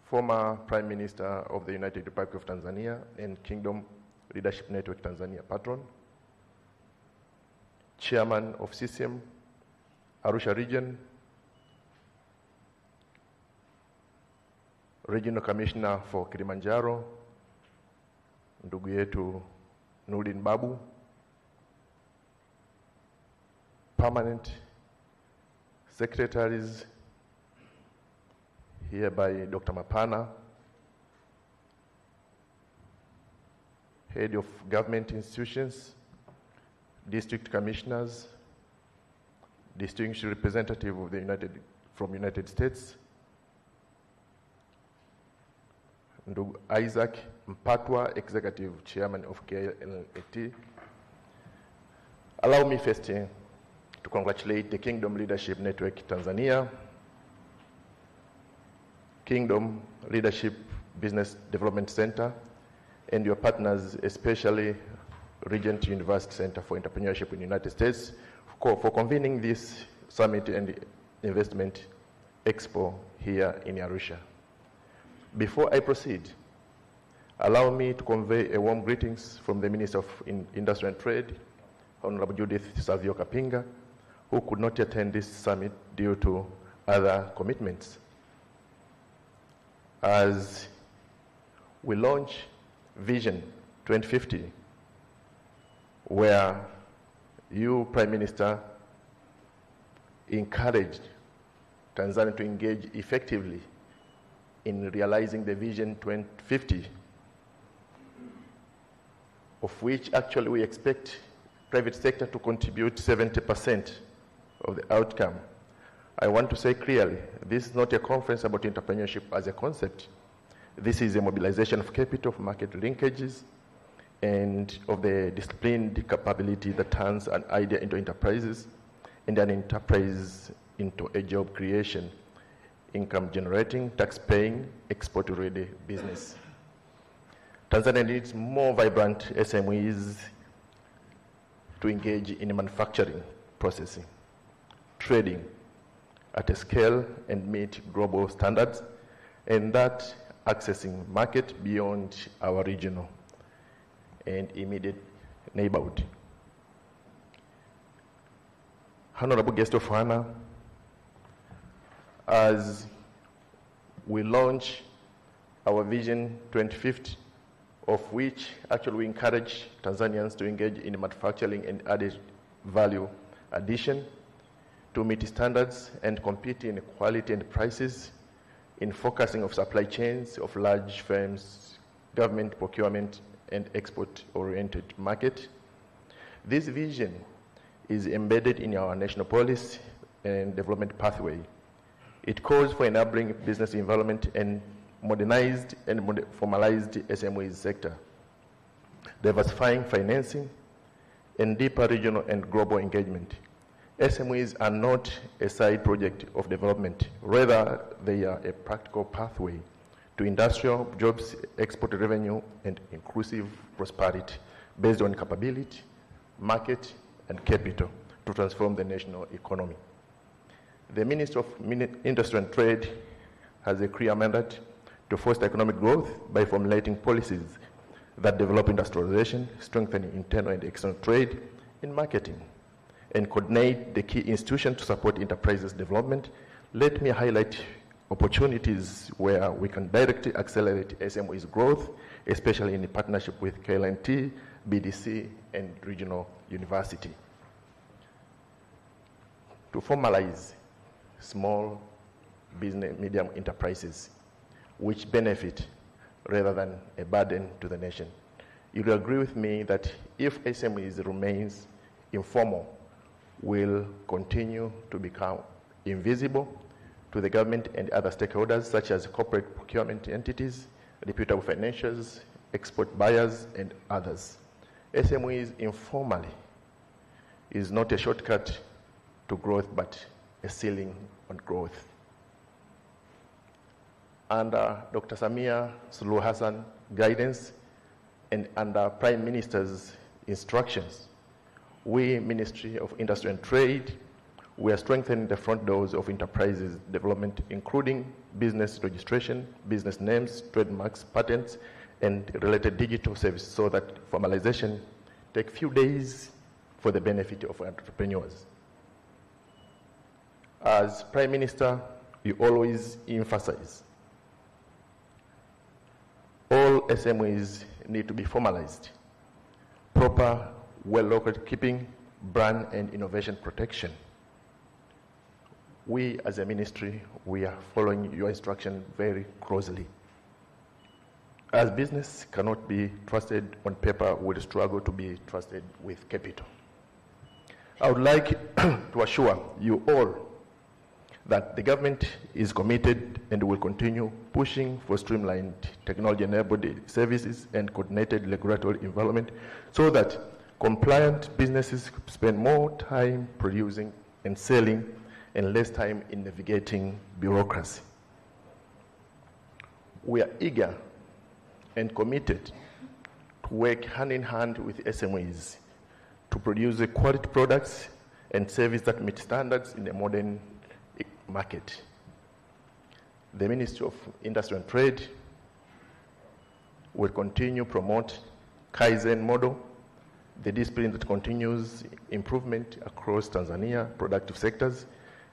former Prime Minister of the United Republic of Tanzania and Kingdom Leadership Network Tanzania patron, Chairman of CCM, Arusha Region, Regional Commissioner for Kilimanjaro, ndugu yetu Nurdin Babu, Permanent Secretaries, hereby Dr. Mapana, Head of Government Institutions, district commissioners, distinguished representative of the from United States, Ndugu Isaac Mpatwa, Executive Chairman of KLT. Allow me first to congratulate the Kingdom Leadership Network Tanzania, Kingdom Leadership Business Development Center, and your partners, especially Regent University Center for Entrepreneurship in the United States, for convening this summit and investment expo here in Arusha. Before I proceed, allow me to convey a warm greetings from the Minister of Industry and Trade, Honorable Judith Savio Kapinga, who could not attend this summit due to other commitments. As we launch Vision 2050, where you, Prime Minister, encouraged Tanzania to engage effectively in realizing the Vision 2050, of which actually we expect private sector to contribute 70% of the outcome. I want to say clearly, this is not a conference about entrepreneurship as a concept. This is a mobilization of capital, of market linkages, and of the disciplined capability that turns an idea into enterprises, and an enterprise into a job creation, income generating, tax paying, export ready business. Tanzania needs more vibrant SMEs to engage in manufacturing, processing, trading at a scale and meet global standards, and that accessing market beyond our regional and immediate neighborhood. Honorable guest of honor, as we launch our Vision 2050, of which actually we encourage Tanzanians to engage in manufacturing and added value addition to meet standards and compete in quality and prices, in focusing of supply chains of large firms, government procurement, and export-oriented market. This vision is embedded in our national policy and development pathway. It calls for enabling business environment and modernized and formalized SMEs sector, diversifying financing, and deeper regional and global engagement. SMEs are not a side project of development. Rather, they are a practical pathway to industrial jobs, export revenue, and inclusive prosperity based on capability, market, and capital to transform the national economy. The Minister of Industry and Trade has a clear mandate to foster economic growth by formulating policies that develop industrialization, strengthening internal and external trade, and marketing, and coordinate the key institutions to support enterprises development. Let me highlight opportunities where we can directly accelerate SMEs growth, especially in partnership with KLT, BDC, and regional university. To formalize small business, medium enterprises, which benefit rather than a burden to the nation. You will agree with me that if SMEs remains informal, will continue to become invisible to the government and other stakeholders, such as corporate procurement entities, reputable financials, export buyers, and others. SMEs informally is not a shortcut to growth, but a ceiling on growth. Under Dr. Samia Suluhu Hassan guidance and under Prime Minister's instructions, we, Ministry of Industry and Trade, we are strengthening the front doors of enterprises development, including business registration, business names, trademarks, patents, and related digital services, so that formalization takes few days for the benefit of entrepreneurs. As Prime Minister, we always emphasize all SMEs need to be formalized, proper, well-located keeping, brand and innovation protection. We as a ministry, we are following your instruction very closely. As business cannot be trusted on paper, we'll struggle to be trusted with capital. I would like to assure you all that the government is committed and will continue pushing for streamlined technology-enabled services and coordinated regulatory environment so that compliant businesses spend more time producing and selling and less time in navigating bureaucracy. We are eager and committed to work hand in hand with SMEs to produce quality products and services that meet standards in a modern market. The Ministry of Industry and Trade will continue to promote Kaizen model, the discipline that continues improvement across Tanzania productive sectors.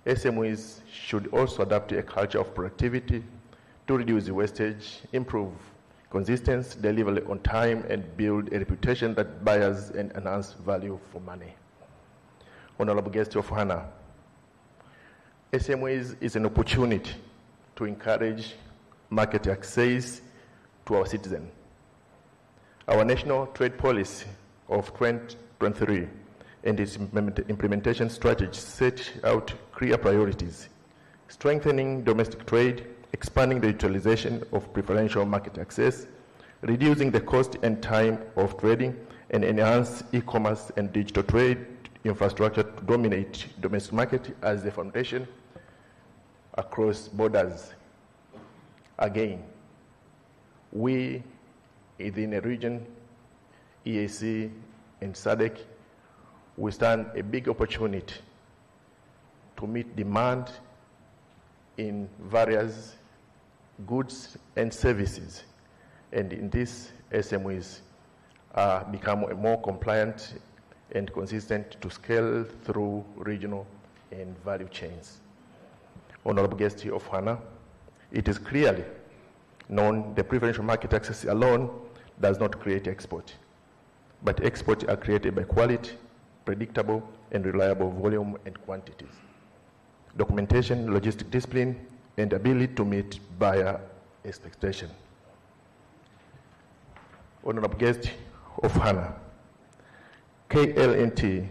SMEs should also adapt a culture of productivity to reduce wastage, improve consistency, deliver on time, and build a reputation that buyers and enhance value for money. Honorable guest of honor, SMEs is an opportunity to encourage market access to our citizens. Our national trade policy of 2023 and its implementation strategy set out clear priorities: strengthening domestic trade, expanding the utilization of preferential market access, reducing the cost and time of trading, and enhance e-commerce and digital trade infrastructure to dominate domestic market as the foundation across borders. Again, we within a region, EAC and SADC, we stand a big opportunity to meet demand in various goods and services. And in this, SMEs become more compliant and consistent to scale through regional and value chains. Honorable guest of honor, it is clearly known the preferential market access alone does not create export, but exports are created by quality, predictable, and reliable volume and quantities, documentation, logistic discipline, and ability to meet buyer expectation. Honorable guest of honor, KLNT,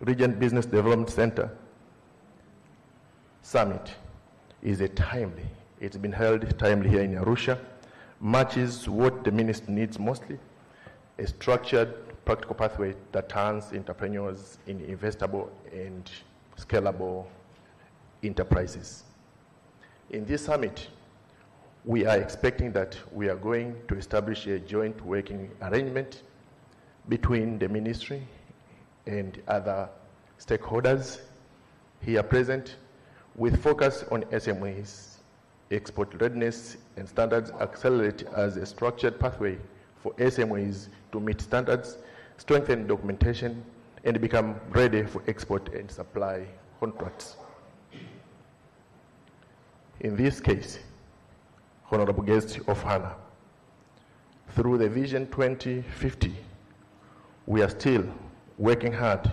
Region Business Development Center Summit is a timely, it's been held timely here in Arusha, matches what the ministry needs mostly, a structured, practical pathway that turns entrepreneurs in investable and scalable enterprises. In this summit, we are expecting that we are going to establish a joint working arrangement between the ministry and other stakeholders here present, with focus on SMEs, export readiness, and standards accelerate as a structured pathway for SMEs to meet standards, strengthen documentation, and become ready for export and supply contracts. In this case, honorable guests of honor, through the Vision 2050, we are still working hard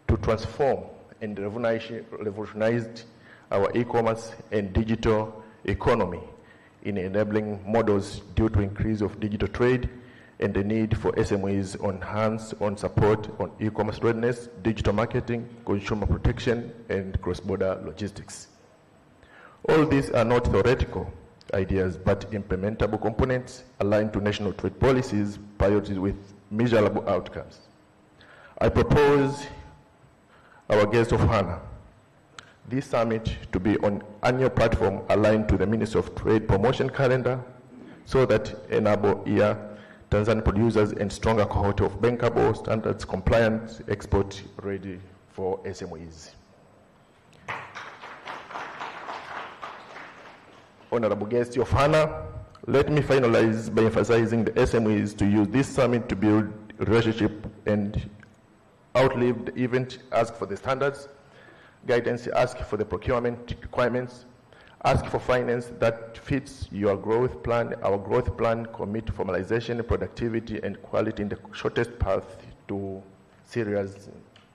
to transform and revolutionize our e-commerce and digital economy in enabling models due to increase of digital trade and the need for SMEs on hands-on support on e-commerce readiness, digital marketing, consumer protection, and cross-border logistics. All these are not theoretical ideas, but implementable components aligned to national trade policies, priorities with measurable outcomes. I propose our guest of honor, this summit to be on annual platform aligned to the Ministry of Trade promotion calendar so that enable year Tanzanian producers and stronger cohort of bankable, standards compliant, export ready for SMEs. Honorable guests of honor, let me finalize by emphasizing the SMEs to use this summit to build relationship and outlive the event, ask for the standards, guidance, ask for the procurement requirements, ask for finance that fits your growth plan. Our growth plan commit formalization, productivity, and quality in the shortest path to serious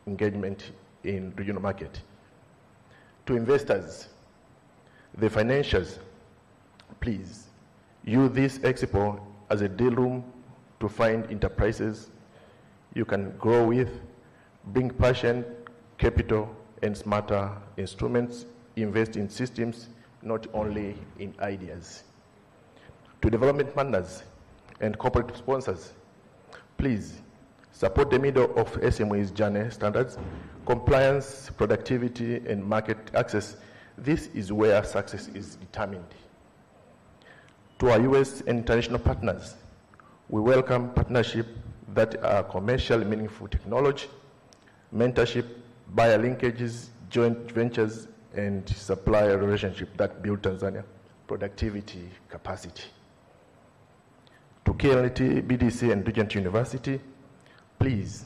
engagement in regional market. To investors, the financials, please use this expo as a deal room to find enterprises you can grow with, bring passion, capital, and smarter instruments, invest in systems, not only in ideas. To development partners and corporate sponsors, please support the middle of SMEs journey standards, compliance, productivity, and market access. This is where success is determined. To our US and international partners, we welcome partnership that are commercially meaningful technology, mentorship, buyer linkages, joint ventures, and supplier relationship that build Tanzania productivity capacity. To KLT, BDC, and Regent University, please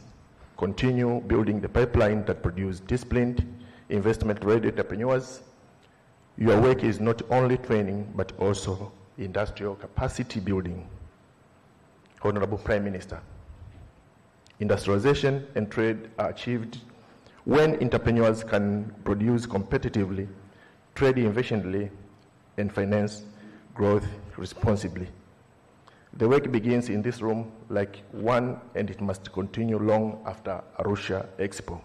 continue building the pipeline that produce disciplined, investment-ready entrepreneurs. Your work is not only training, but also industrial capacity building. Honorable Prime Minister, industrialization and trade are achieved when entrepreneurs can produce competitively, trade efficiently, and finance growth responsibly. The work begins in this room like one, and it must continue long after Arusha Expo.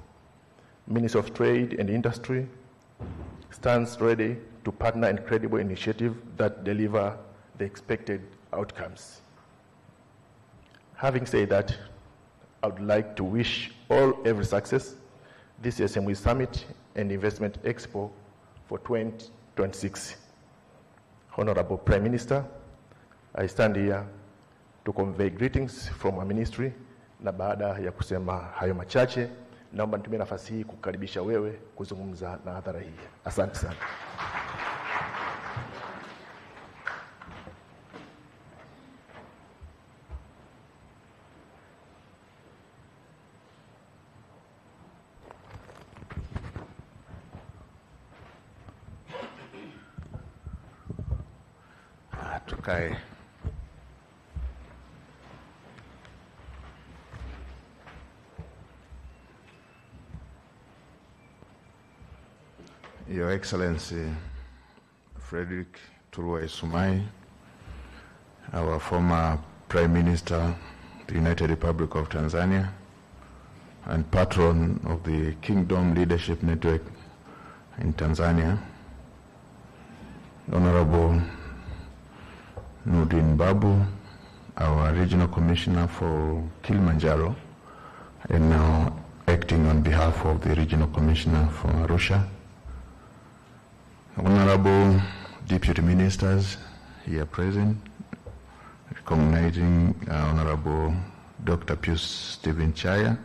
Ministry of Trade and Industry stands ready to partner in credible initiatives that deliver the expected outcomes. Having said that, I would like to wish all every success this SMEs Summit and Investment Expo for 2026. Honorable Prime Minister, I stand here to convey greetings from our ministry, na baada ya kusema hayo machache, naomba nitumie nafasi hii kukaribisha wewe kuzungumza na hadhara hii. Asante sana. Tukae. Your Excellency Frederick Tuluai Sumai, our former Prime Minister of the United Republic of Tanzania and patron of the Kingdom Leadership Network in Tanzania, Honorable Nudin Babu, our Regional Commissioner for Kilimanjaro, and now acting on behalf of the Regional Commissioner for Arusha, Honorable Deputy Ministers here present, recognizing Honorable Dr. Pius Stephen Chaya,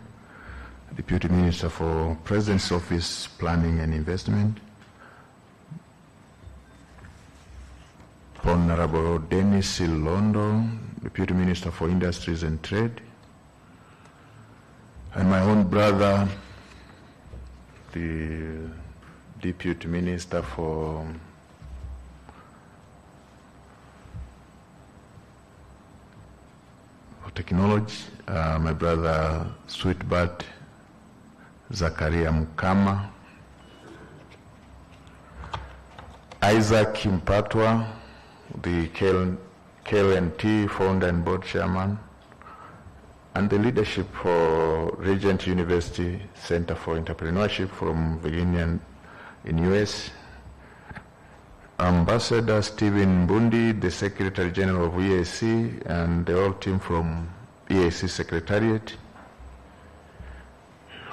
Deputy Minister for President's Office, Planning and Investment, Honorable Dennis Ilondo, Deputy Minister for Industries and Trade, and my own brother, the Deputy Minister for Technology, my brother Sweetbart Zakaria Mukama, Isaac Mpatwa, the KLNT founder and board chairman, and the leadership for Regent University Center for Entrepreneurship from Virginia in US, Ambassador Stephen Mbundi, the Secretary General of EAC, and the whole team from EAC Secretariat,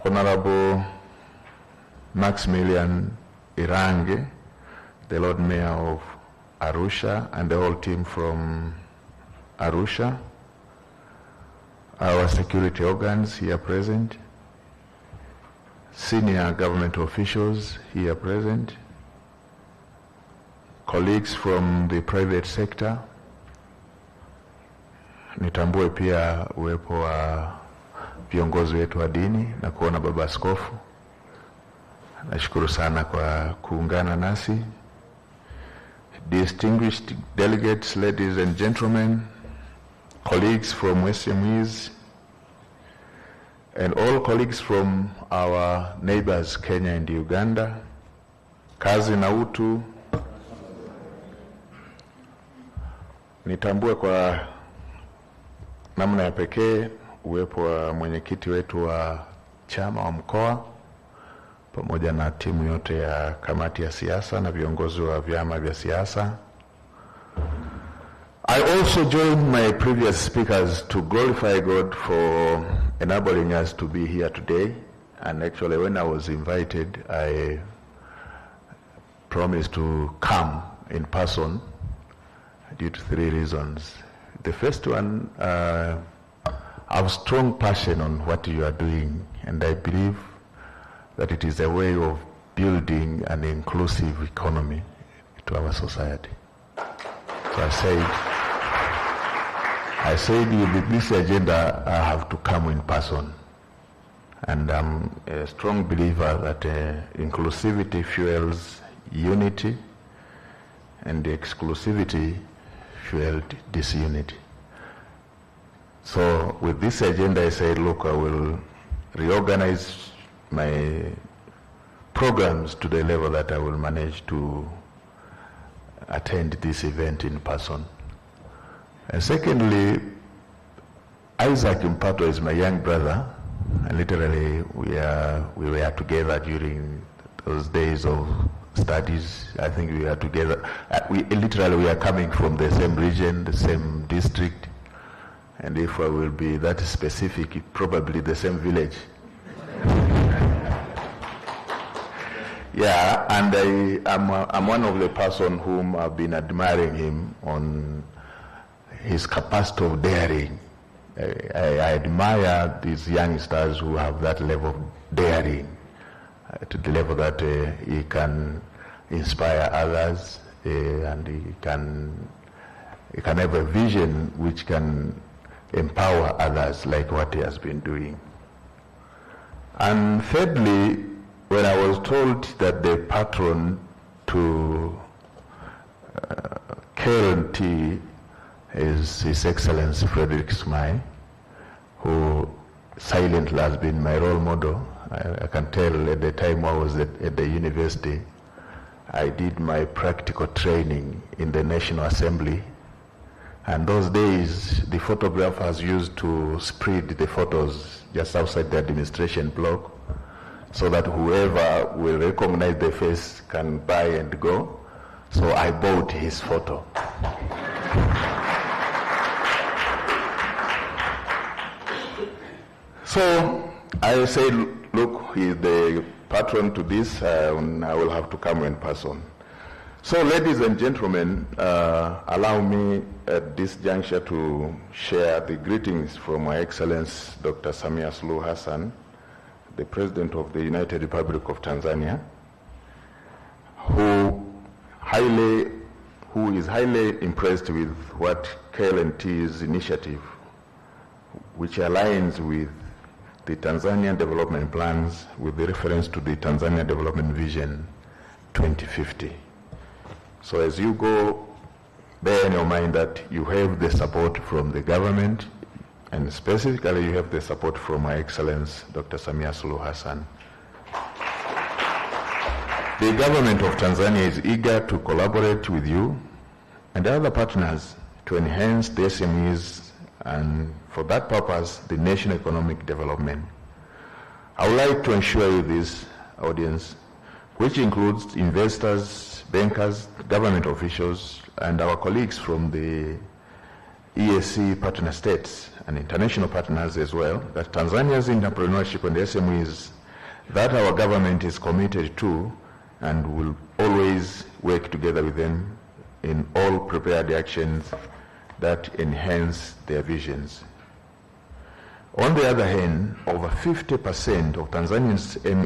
Honorable Maximilian Irange, the Lord Mayor of Arusha, and the whole team from Arusha, our security organs here present, senior government officials here present, colleagues from the private sector. Nitambue pia uwepo wa viongozi wetu wa dini na kuona baba askofu. Nashukuru sana kwa kuungana nasi. Distinguished delegates, ladies and gentlemen, colleagues from SMEs, and all colleagues from our neighbors Kenya and Uganda, kazi na utu. Nitambue kwa namna ya pekee uwepo wa mwenyekiti wetu wa chama wa mkoa pamoja na timu yote ya kamati ya siasa na viongozi wa vyama vya siasa. I also join my previous speakers to glorify God for enabling us to be here today. And actually, when I was invited, I promised to come in person due to 3 reasons. The first one, I have strong passion on what you are doing, and I believe that it is a way of building an inclusive economy to our society. So I said with this agenda, I have to come in person. And I'm a strong believer that inclusivity fuels unity, and the exclusivity fuels disunity. So with this agenda, I said, look, I will reorganize my programs to the level that I will manage to attend this event in person. And secondly, Isaac Mpato is my young brother, and literally we were together during those days of studies. I think we were together. We are coming from the same region, the same district, and if I will be that specific, probably the same village. Yeah, and I'm one of the person whom I've been admiring him on his capacity of daring. I admire these youngsters who have that level of daring, to the level that he can inspire others, and he can have a vision which can empower others like what he has been doing. And thirdly, when I was told that the patron to KLNT is His Excellency Frederick Summai, who silently has been my role model. I can tell at the time I was at the university, I did my practical training in the National Assembly. And those days, the photographers used to spread the photos just outside the administration block, so that whoever will recognize the face can buy and go. So I bought his photo. So I said, look, he's the patron to this, and I will have to come in person. So ladies and gentlemen, allow me at this juncture to share the greetings from My Excellency Dr. Samia Suluhu Hassan, the President of the United Republic of Tanzania, who is highly impressed with what KLNT's initiative, which aligns with the Tanzanian development plans with the reference to the Tanzania Development Vision 2050. So as you go, bear in your mind that you have the support from the government, and specifically you have the support from My Excellency Dr. Samia Suluhu Hassan. The government of Tanzania is eager to collaborate with you and other partners to enhance the SMEs, and for that purpose, the national economic development. I would like to assure you this, audience, which includes investors, bankers, government officials, and our colleagues from the EAC partner states and international partners as well, that Tanzania's entrepreneurship and SMEs, that our government is committed to and will always work together with them in all prepared actions that enhance their visions. On the other hand, over 50% of Tanzanian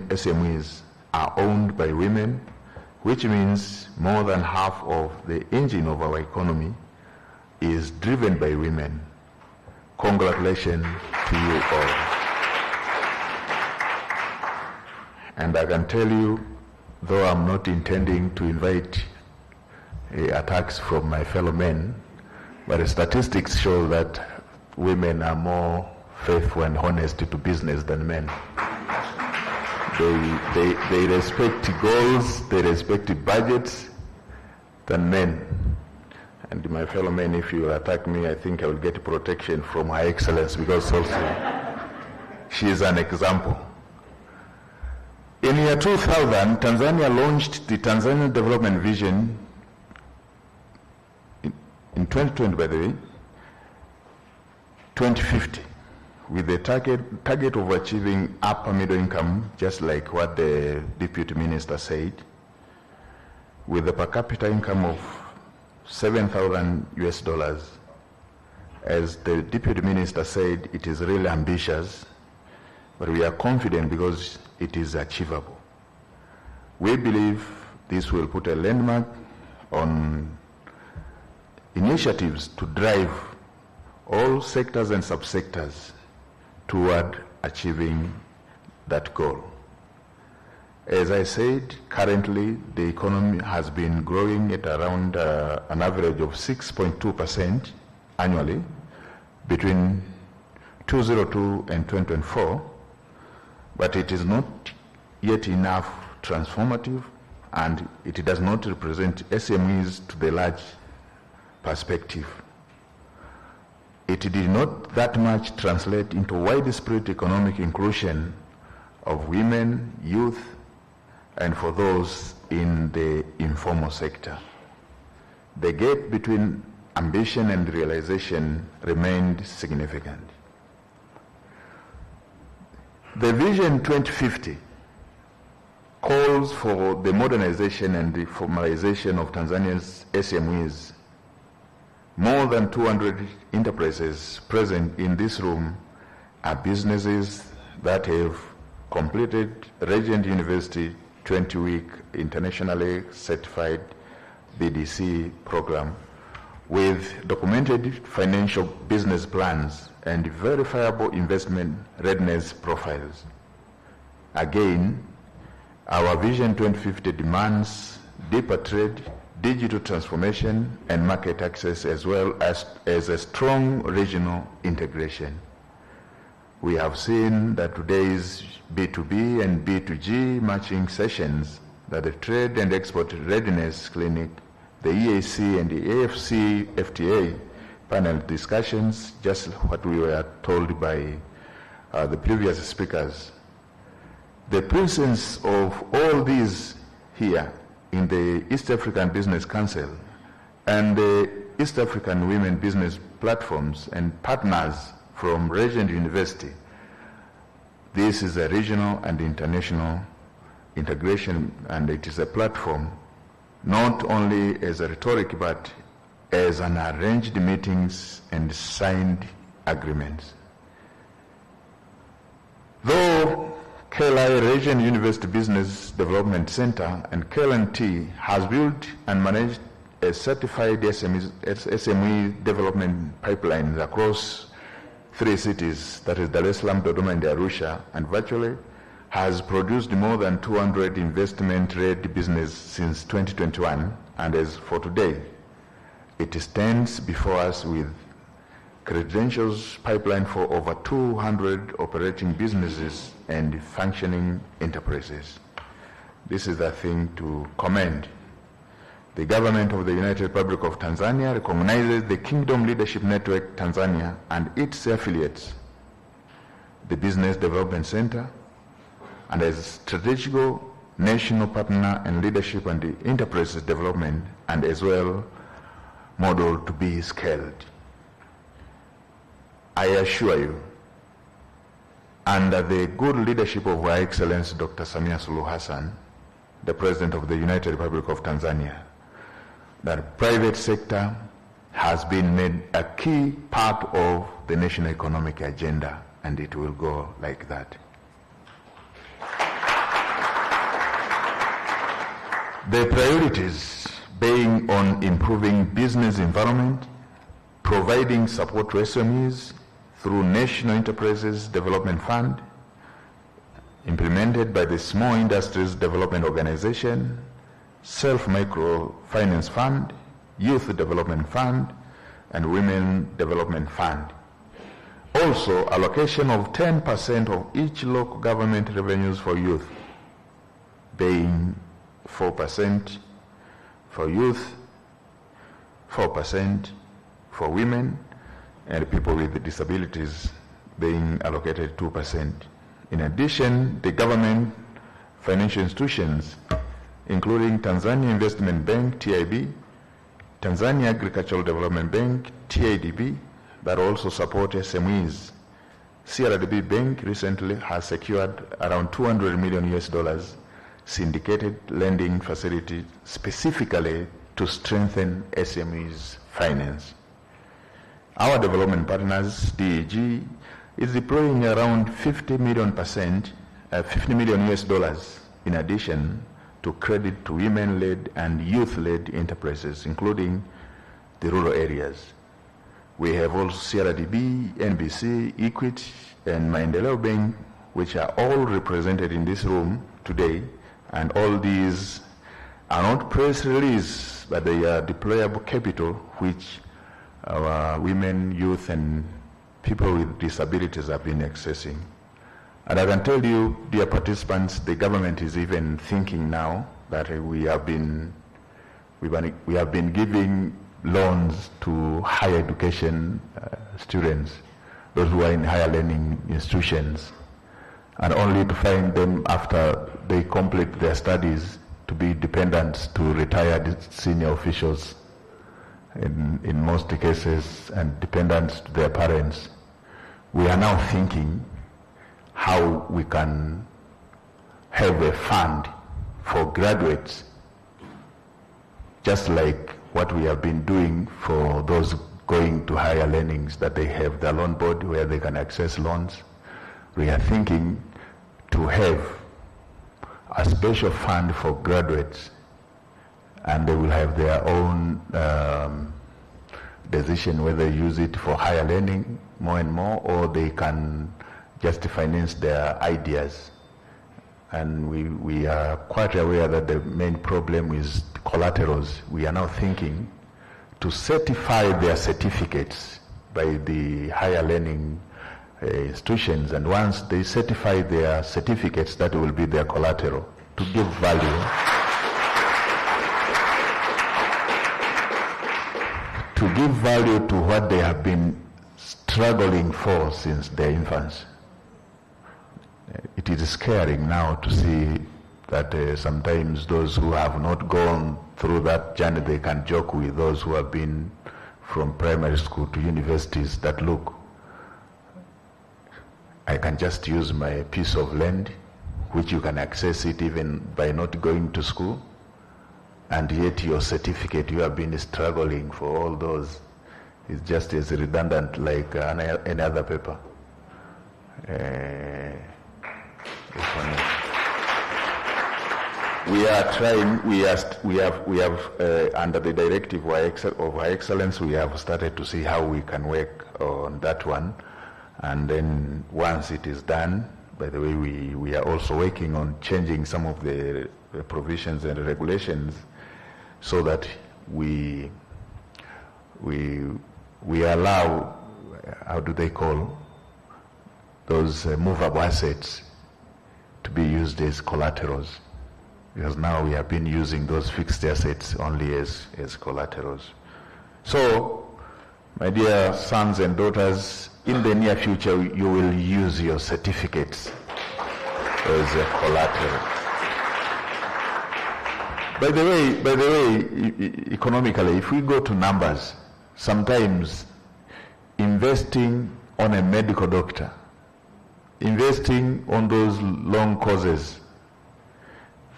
SMEs are owned by women, which means more than half of the engine of our economy is driven by women. Congratulations to you all. And I can tell you, though I'm not intending to invite attacks from my fellow men, but the statistics show that women are more faithful and honest to business than men. They respect goals, they respect budgets than men. And my fellow men, if you attack me, I think I will get protection from Her Excellency, because also she is an example. In year 2000, Tanzania launched the Tanzania Development Vision in 2020, by the way, 2050, with the target of achieving upper middle income, just like what the Deputy Minister said, with a per capita income of $7,000 US. As the Deputy Minister said, it is really ambitious, but we are confident because it is achievable. We believe this will put a landmark on initiatives to drive all sectors and subsectors toward achieving that goal. As I said, currently the economy has been growing at around an average of 6.2% annually between 2002 and 2024, but it is not yet enough transformative, and it does not represent SMEs to the large perspective. It did not that much translate into widespread economic inclusion of women, youth, and for those in the informal sector. The gap between ambition and realization remained significant. The Vision 2050 calls for the modernization and the formalization of Tanzania's SMEs. More than 200 enterprises present in this room are businesses that have completed Regent University 20-week internationally certified BDC program with documented financial business plans and verifiable investment readiness profiles. Again, our Vision 2050 demands deeper trade, digital transformation, and market access, as well as a strong regional integration. We have seen that today's B2B and B2G matching sessions, that the Trade and Export Readiness Clinic, the EAC and the AFC FTA panel discussions, just what we were told by the previous speakers. The presence of all these here in the East African Business Council and the East African Women Business Platforms and partners from Regent University, this is a regional and international integration, and it is a platform not only as a rhetoric but as an arranged meetings and signed agreements. Though KLI Regent University Business Development Center and KLNT has built and managed a certified SME development pipeline across 3 cities, that is Dar es Salaam, Dodoma, and Arusha, and virtually has produced more than 200 investment-ready business since 2021, and as for today, it stands before us with credentials pipeline for over 200 operating businesses and functioning enterprises. This is a thing to commend. The government of the United Republic of Tanzania recognizes the Kingdom Leadership Network Tanzania and its affiliates, the Business Development Center, and as strategic national partner and leadership and the enterprises development, and as well model to be scaled. I assure you, under the good leadership of Her Excellency Dr. Samia Suluhu Hassan, the President of the United Republic of Tanzania, that private sector has been made a key part of the national economic agenda, and it will go like that. The priorities being on improving business environment, providing support to SMEs through National Enterprises Development Fund, implemented by the Small Industries Development Organization, Self-Microfinance Fund, Youth Development Fund, and Women Development Fund. Also, allocation of 10% of each local government revenues for youth, being 4% for youth, 4% for women, and people with disabilities being allocated 2%. In addition, the government financial institutions, including Tanzania Investment Bank, TIB, Tanzania Agricultural Development Bank, TADB, that also support SMEs. CRDB Bank recently has secured around $200 million syndicated lending facility specifically to strengthen SMEs finance. Our development partners, DEG, is deploying around $50 million in addition to credit to women-led and youth-led enterprises, including the rural areas. We have also CRDB, NBC, Equity, and Maendeleo Bank, which are all represented in this room today, and all these are not press release, but they are deployable capital which our women, youth, and people with disabilities have been accessing. And I can tell you, dear participants, the government is even thinking now that we have been giving loans to higher education students, those who are in higher learning institutions, and only to find them after they complete their studies to be dependent to retired senior officials in most cases, and dependent to their parents. We are now thinking how we can have a fund for graduates, just like what we have been doing for those going to higher learnings, that they have their loan board where they can access loans. We are thinking to have a special fund for graduates, and they will have their own decision whether they use it for higher learning more and more, or they can just finance their ideas. And we are quite aware that the main problem is collaterals. We are now thinking to certify their certificates by the higher learning institutions, and once they certify their certificates, that will be their collateral to give value to what they have been struggling for since their infancy. It is scary now to see that sometimes those who have not gone through that journey, they can joke with those who have been from primary school to universities that, look, I can just use my piece of land, which you can access it even by not going to school, and yet your certificate, you have been struggling for all those, is just as redundant like any other paper. We are trying. We have under the directive of excellence, we have started to see how we can work on that one, and then once it is done, by the way, we are also working on changing some of the provisions and regulations so that we allow, how do they call those movable assets to be used as collaterals, because now we have been using those fixed assets only as collaterals. So, my dear sons and daughters, in the near future, you will use your certificates as a collateral. By the way, economically, if we go to numbers, sometimes investing on a medical doctor, investing on those long courses,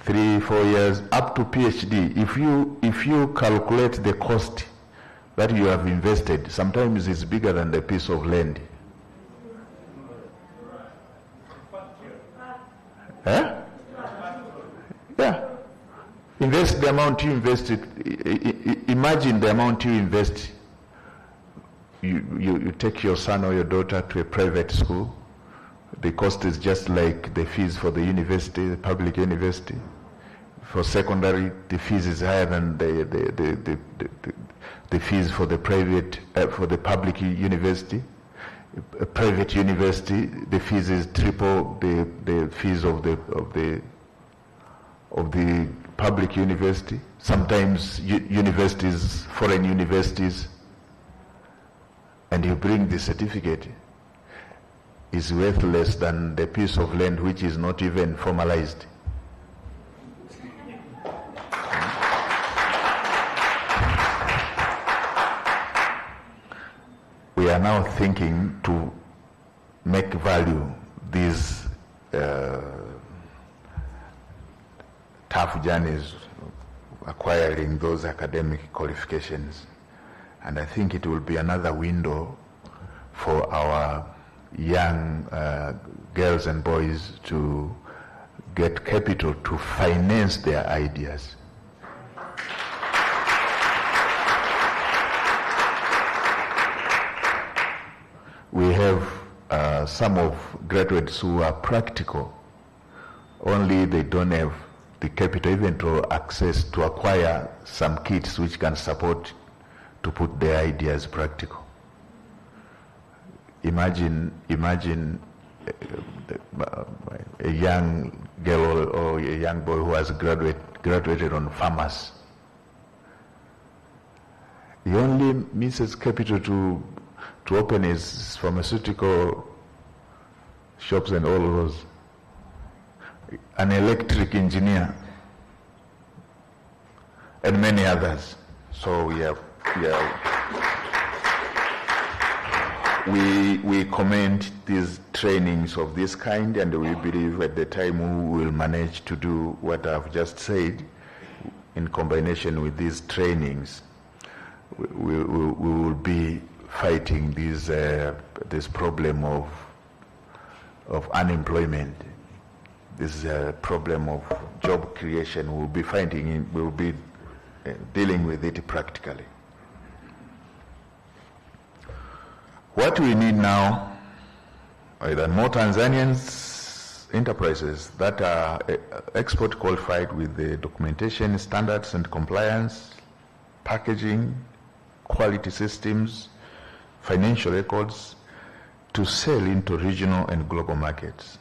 3-4 years, up to PhD, if you calculate the cost that you have invested, sometimes it's bigger than the piece of land. Eh? Yeah. Invest the amount you invested. Imagine the amount you invest. You take your son or your daughter to a private school. The cost is just like the fees for the university, the public university. For secondary, the fees is higher than the fees for the private, for the public university. A private university, the fees is triple the fees of the public university. Sometimes universities, foreign universities, and you bring the certificate, is worth less than the piece of land which is not even formalized. are now thinking to make value these tough journeys acquiring those academic qualifications. And I think it will be another window for our young girls and boys to get capital to finance their ideas. We have some of graduates who are practical, only they don't have the capital even to access to acquire some kits which can support to put their ideas practical. Imagine a young girl or a young boy who has graduated on pharmacy. He only misses capital to open his pharmaceutical shops and all those. An electric engineer and many others. So we commend these trainings of this kind, and we believe at the time we will manage to do what I've just said in combination with these trainings. We will be fighting this problem of unemployment. This problem of job creation. We'll be dealing with it practically. What we need now are that more Tanzanians enterprises that are export qualified with the documentation standards and compliance, packaging, quality systems, financial records to sell into regional and global markets.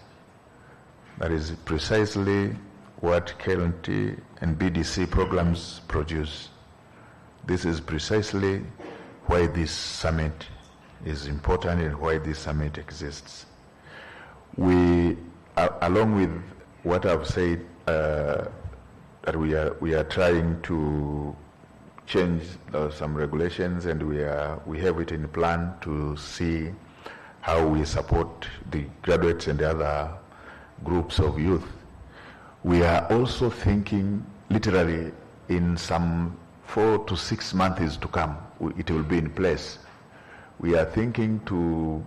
That is precisely what KLNT and BDC programs produce. This is precisely why this summit is important and why this summit exists. We, along with what I've said, that we are trying to change some regulations, and we have it in plan to see how we support the graduates and the other groups of youth. We are also thinking literally in some 4 to 6 months to come, it will be in place. We are thinking to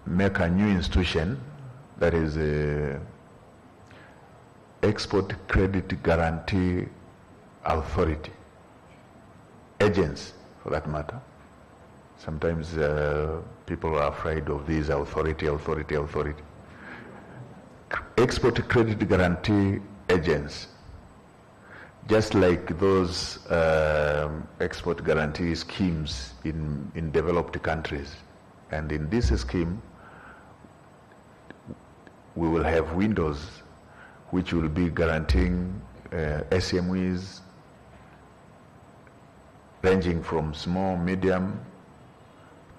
make a new institution that is a Export Credit Guarantee Authority, agents for that matter. Sometimes people are afraid of these authority. Export Credit Guarantee agents, just like those export guarantee schemes in developed countries. And in this scheme, we will have windows which will be guaranteeing SMEs ranging from small, medium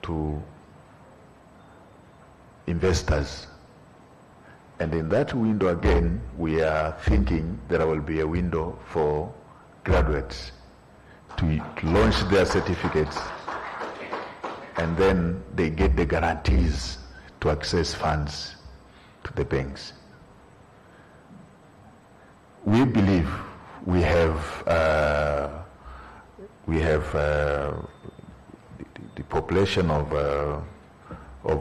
to investors. And in that window again, we are thinking there will be a window for graduates to launch their certificates, and then they get the guarantees to access funds to the banks. We believe we have the population of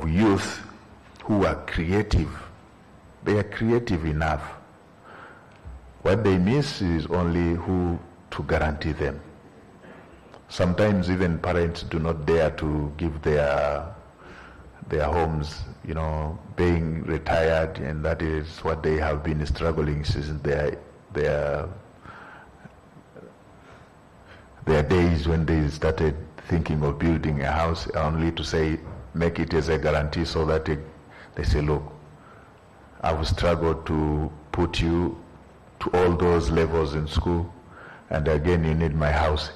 youth who are creative. They are creative enough. What they miss is only who to guarantee them. Sometimes even parents do not dare to give their homes, being retired, and that is what they have been struggling since their days when they started thinking of building a house, only to say, make it as a guarantee so that they say, look, I've struggled to put you to all those levels in school, and again you need my house.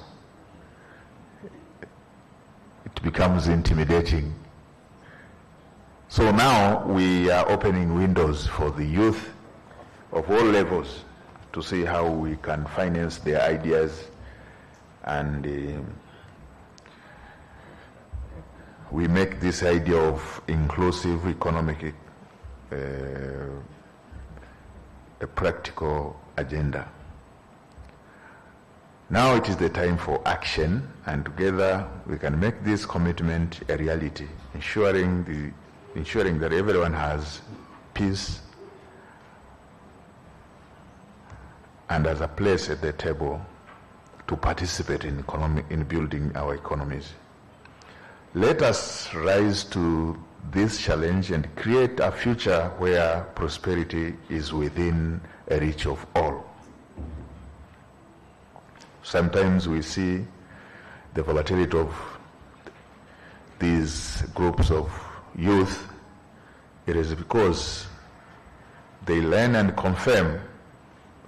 It becomes intimidating. So now we are opening windows for the youth of all levels to see how we can finance their ideas and we make this idea of inclusive economic a practical agenda. Now it is the time for action, and together we can make this commitment a reality, ensuring that everyone has peace and has a place at the table to participate in building our economies. Let us rise to this challenge and create a future where prosperity is within a reach of all. Sometimes we see the volatility of these groups of youth. It is because they learn and confirm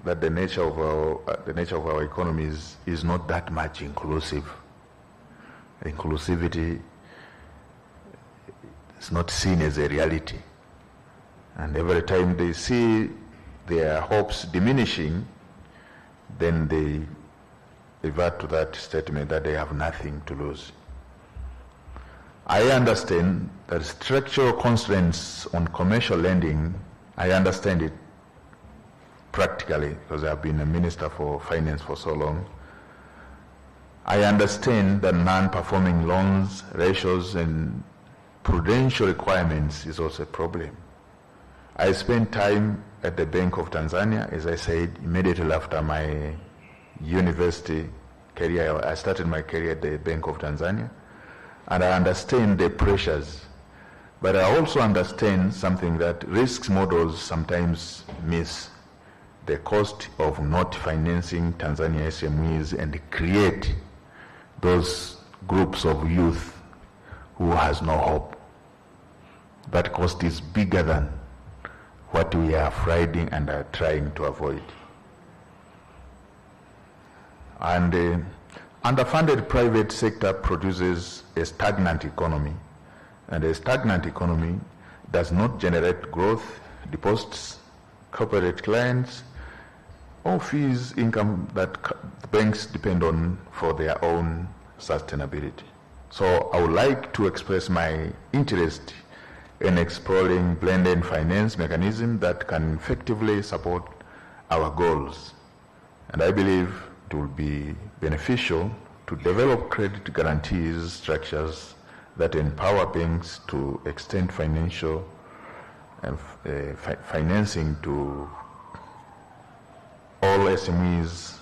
that the nature of our economies is not that much inclusive. Inclusivity is not seen as a reality, and every time they see their hopes diminishing, then they revert to that statement that they have nothing to lose. I understand that structural constraints on commercial lending, I understand it practically because I've been a minister for finance for so long. I understand that non-performing loans, ratios, and prudential requirements is also a problem. I spent time at the Bank of Tanzania, as I said, immediately after my university career. I started my career at the Bank of Tanzania, and I understand the pressures. But I also understand something that risk models sometimes miss: the cost of not financing Tanzania SMEs and create those groups of youth who has no hope. That cost is bigger than what we are fighting and are trying to avoid. And underfunded private sector produces a stagnant economy, and a stagnant economy does not generate growth, deposits, corporate clients, or fees income that banks depend on for their own sustainability. So I would like to express my interest in exploring blended finance mechanism that can effectively support our goals. And I believe it will be beneficial to develop credit guarantees structures that empower banks to extend financial and financing to all SMEs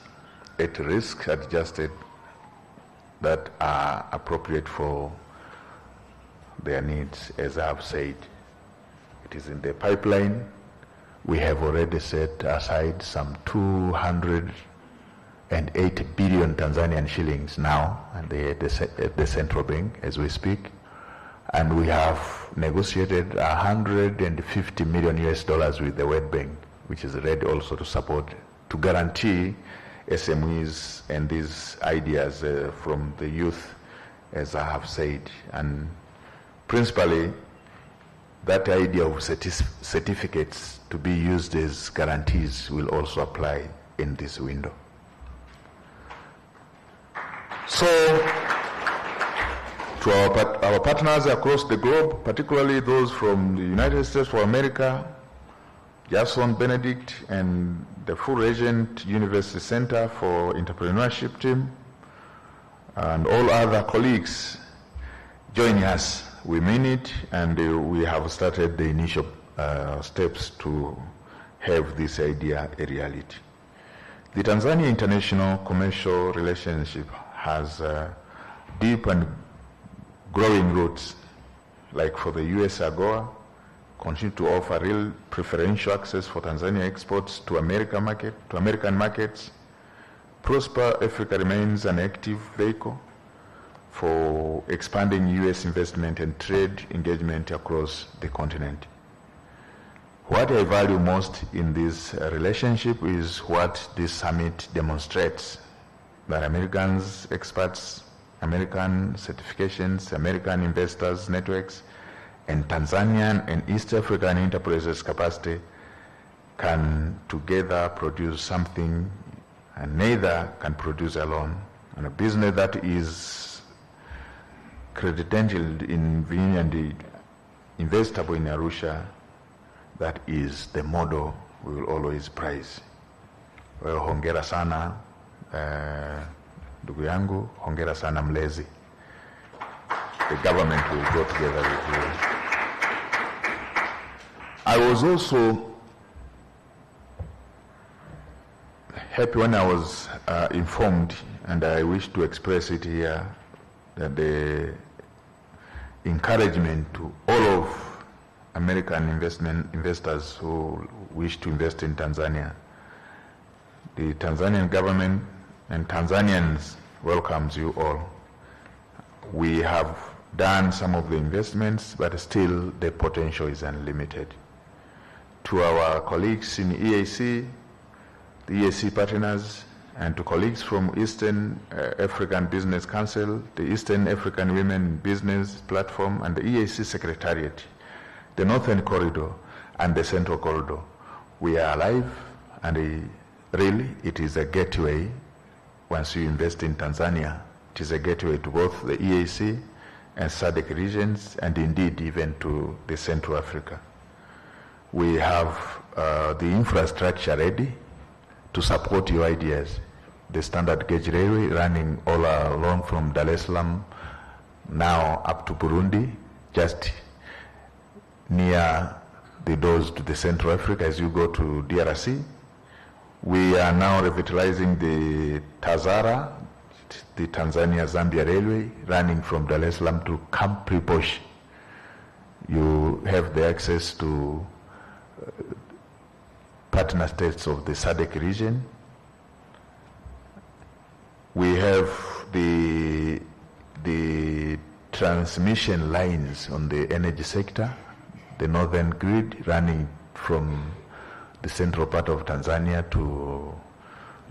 at risk adjusted that are appropriate for their needs. As I have said, it is in the pipeline. We have already set aside some 208 billion Tanzanian shillings now at the central bank as we speak, and we have negotiated $150 million with the World Bank, which is ready also to support, to guarantee SMEs and these ideas from the youth, as I have said. And principally, that idea of certificates to be used as guarantees will also apply in this window. So, to our partners across the globe, particularly those from the United States of America, Jason Benedict and the Full Regent University Center for Entrepreneurship team, and all other colleagues joining us. We mean it, and we have started the initial steps to have this idea a reality. The Tanzania International Commercial Relationship has deep and growing roots, like for the US AGOA, continue to offer real preferential access for Tanzania exports to American markets. Prosper Africa remains an active vehicle for expanding US investment and trade engagement across the continent. What I value most in this relationship is what this summit demonstrates: that Americans, experts, American certifications, American investors networks, and Tanzanian and East African enterprises capacity can together produce something, and neither can produce alone. and a business that is credentialed in Vinyi and investable in Arusha, that is the model we will always prize. Well, hongera sana ndugu yangu, hongera sana mlezi. The government will go together with you. I was also happy when I was informed, and I wish to express it here, that the encouragement to all of American investors who wish to invest in Tanzania. The Tanzanian government and Tanzanians welcomes you all. We have done some of the investments, but still the potential is unlimited. To our colleagues in EAC, the EAC partners, and to colleagues from Eastern African Business Council, the Eastern African Women Business Platform, and the EAC Secretariat, the Northern Corridor and the Central Corridor, we are alive, and really it is a gateway. Once you invest in Tanzania, it is a gateway to both the EAC and SADC regions, and indeed even to the Central Africa. We have the infrastructure ready to support your ideas. The standard gauge railway running all along from Dar es Salaam now up to Burundi, just near the doors to the Central Africa as you go to DRC. We are now revitalizing the Tazara, the Tanzania-Zambia railway, running from Dar es Salaam to Camp Riposh. You have the access to partner states of the SADC region. We have the transmission lines on the energy sector, the northern grid running from the central part of Tanzania to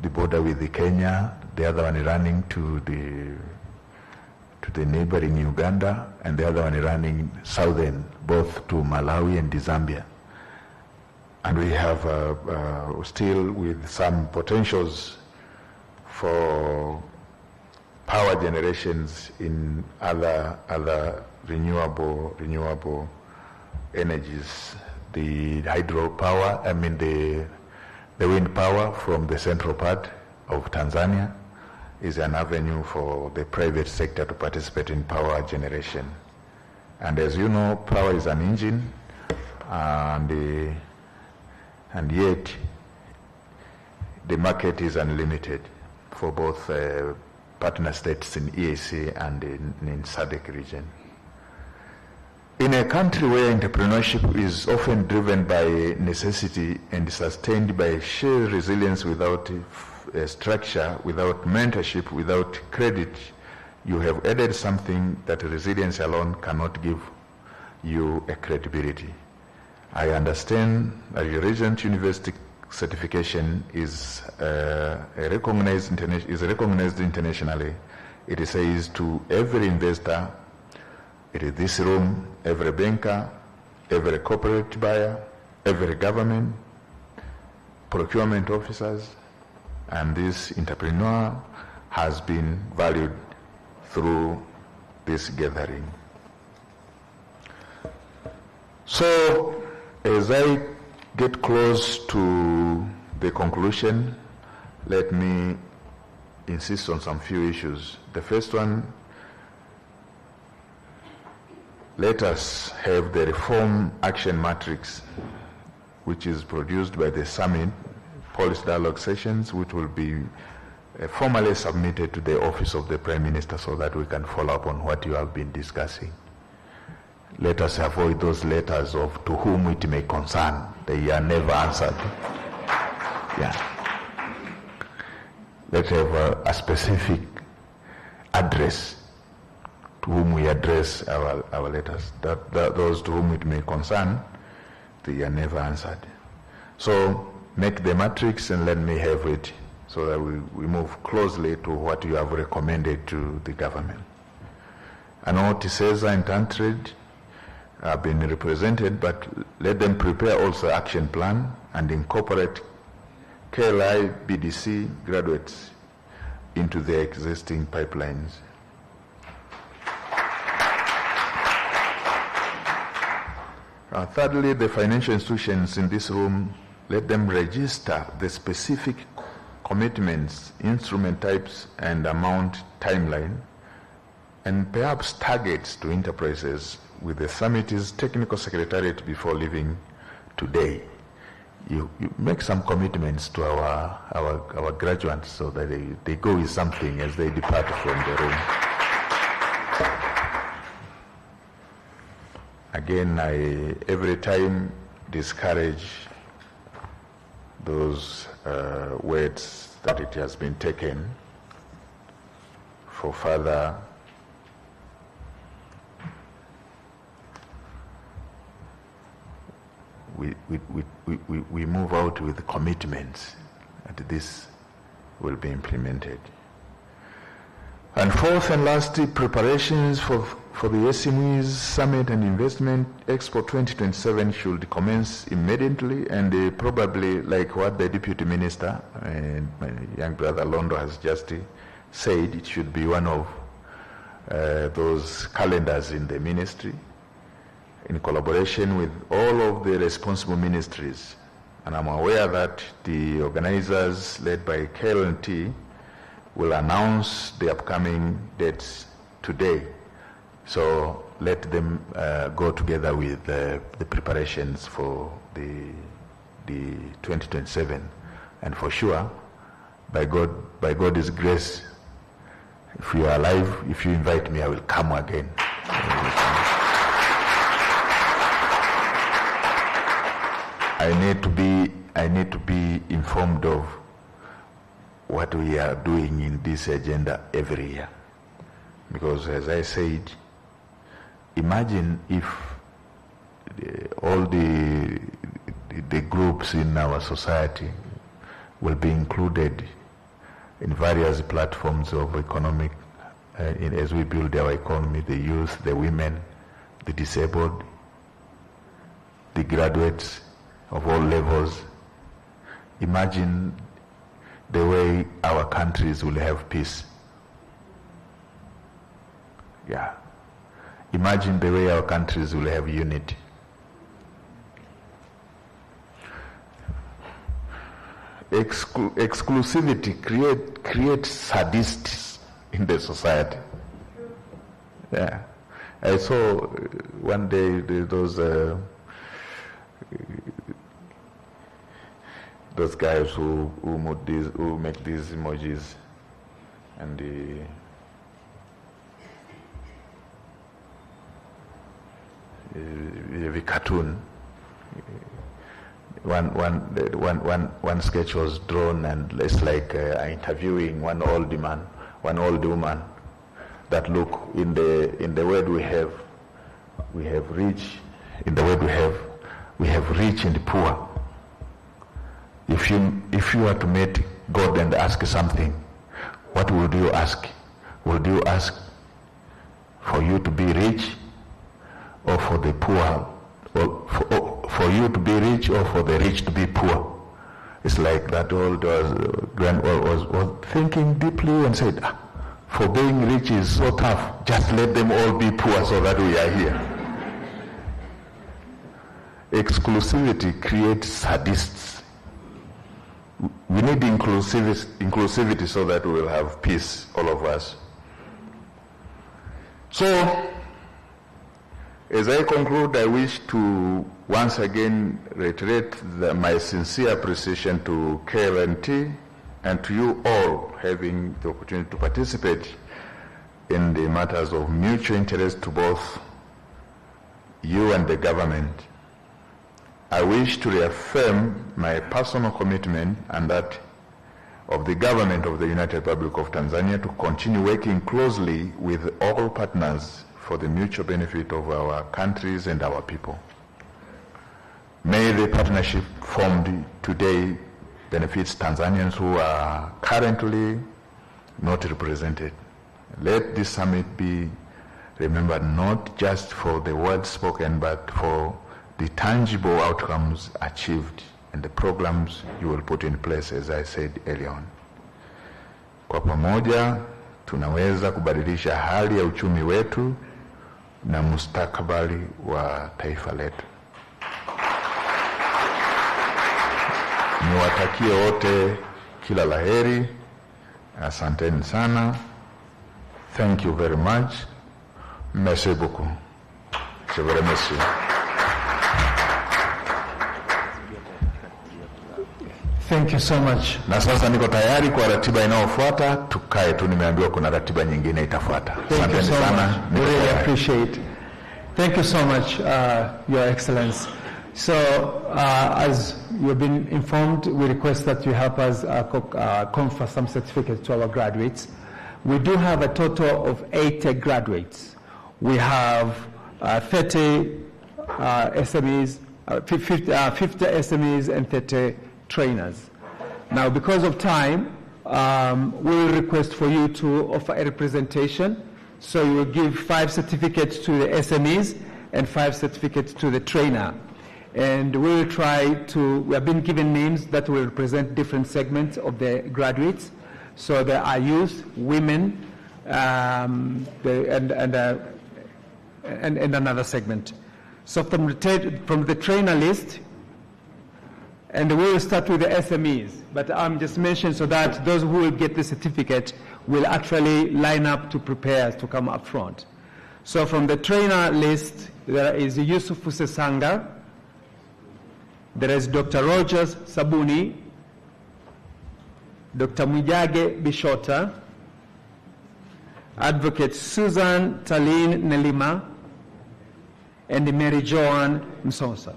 the border with the Kenya, the other one running to the neighboring Uganda, and the other one running southern, both to Malawi and Zambia. And we have still with some potentials for power generations in other renewable energies. The hydropower, the wind power from the central part of Tanzania is an avenue for the private sector to participate in power generation. And as you know, power is an engine, and yet the market is unlimited for both partner states in EAC and in SADC region. In a country where entrepreneurship is often driven by necessity and sustained by sheer resilience without structure, without mentorship, without credit, you have added something that resilience alone cannot give you a credibility. I understand that your Regent University certification is recognized internationally. It says to every investor, it is this room, every banker, every corporate buyer, every government, procurement officers, and this entrepreneur has been valued through this gathering. So, as I get close to the conclusion, let me insist on some few issues. The first one, let us have the reform action matrix, which is produced by the summit policy dialogue sessions, which will be formally submitted to the office of the Prime Minister so that we can follow up on what you have been discussing. Let us avoid those letters of to whom it may concern. They are never answered. Yeah. Let's have a specific address to whom we address our letters. Those to whom it may concern, they are never answered. So make the matrix and let me have it so that we move closely to what you have recommended to the government. I know TISEZA and TANTRADE have been represented, but let them prepare also action plan and incorporate KLI, BDC graduates into their existing pipelines. Thirdly, the financial institutions in this room, let them register the specific commitments, instrument types, and amount timeline, and perhaps targets to enterprises with the summit's technical secretariat before leaving today. You make some commitments to our graduates so that they go with something as they depart from the room. Again, I every time discourage those words that it has been taken for further we move out with commitments that this will be implemented. And fourth and lastly, preparations for the SMEs Summit and Investment Expo 2027 should commence immediately, and probably, like what the Deputy Minister and my young brother Londo has just said, it should be one of those calendars in the ministry, in collaboration with all of the responsible ministries. And I'm aware that the organizers, led by KLNT, will announce the upcoming dates today. So let them go together with the preparations for the 2027. And for sure, by God's grace, if you are alive, if you invite me, I will come again. I need to be informed of what we are doing in this agenda every year. Because as I said, imagine if all the groups in our society will be included in various platforms of economic, as we build our economy, the youth, the women, the disabled, the graduates of all levels. Imagine the way our countries will have peace. Yeah. Imagine the way our countries will have unity. Exclusivity creates sadists in the society. Yeah. I saw one day those guys who make these emojis and the cartoon. One sketch was drawn, and it's like interviewing one old woman. That look, in the word we have rich. In the word we have rich and poor. If you were to meet God and ask something, what would you ask? Would you ask for you to be rich, or for the poor, or for you to be rich, or for the rich to be poor? It's like that old was thinking deeply and said, for being rich is so tough, just let them all be poor so that we are here. Exclusivity creates sadists. We need inclusivity so that we will have peace, all of us. So, as I conclude, I wish to once again reiterate my sincere appreciation to KLNT and to you all having the opportunity to participate in the matters of mutual interest to both you and the government. I wish to reaffirm my personal commitment and that of the government of the United Republic of Tanzania to continue working closely with all partners for the mutual benefit of our countries and our people. May the partnership formed today benefits Tanzanians who are currently not represented. Let this summit be remembered not just for the words spoken, but for the tangible outcomes achieved and the programs you will put in place, as I said earlier on. Kwa pamoja tunaweza kubadilisha hali ya uchumi wetu na mustakabali wa taifa letu. Niwatakie wote kila laheri. Asanteni sana. Thank you very much. Merci beaucoup. Je vous remercie. Thank you so much. Na sasa niko tayari kwa ratiba inayofuata. Tukae tu, nimeambiwa kuna ratiba nyingine itafuata. Thank you so sana. much. We really appreciate. Thank you so much, Your Excellency. So, as you've been informed, we request that you help us confer some certificates to our graduates. We do have a total of 80 graduates. We have 30 SMEs, 50 SMEs and 30 trainers. Now, because of time, we will request for you to offer a representation. So you will give 5 certificates to the SMEs and 5 certificates to the trainer. And we will try to, we have been given names that will represent different segments of the graduates. So there are youth, women, and another segment. So from the trainer list, and we will start with the SMEs, but I'm just mentioning so that those who will get the certificate will actually line up to prepare to come up front. So from the trainer list, there is Yusuf Sesanga, there is Dr. Rogers Sabuni, Dr. Mwijage Bishota, Advocate Susan Talin Nelima, and Mary Joan Msonsa.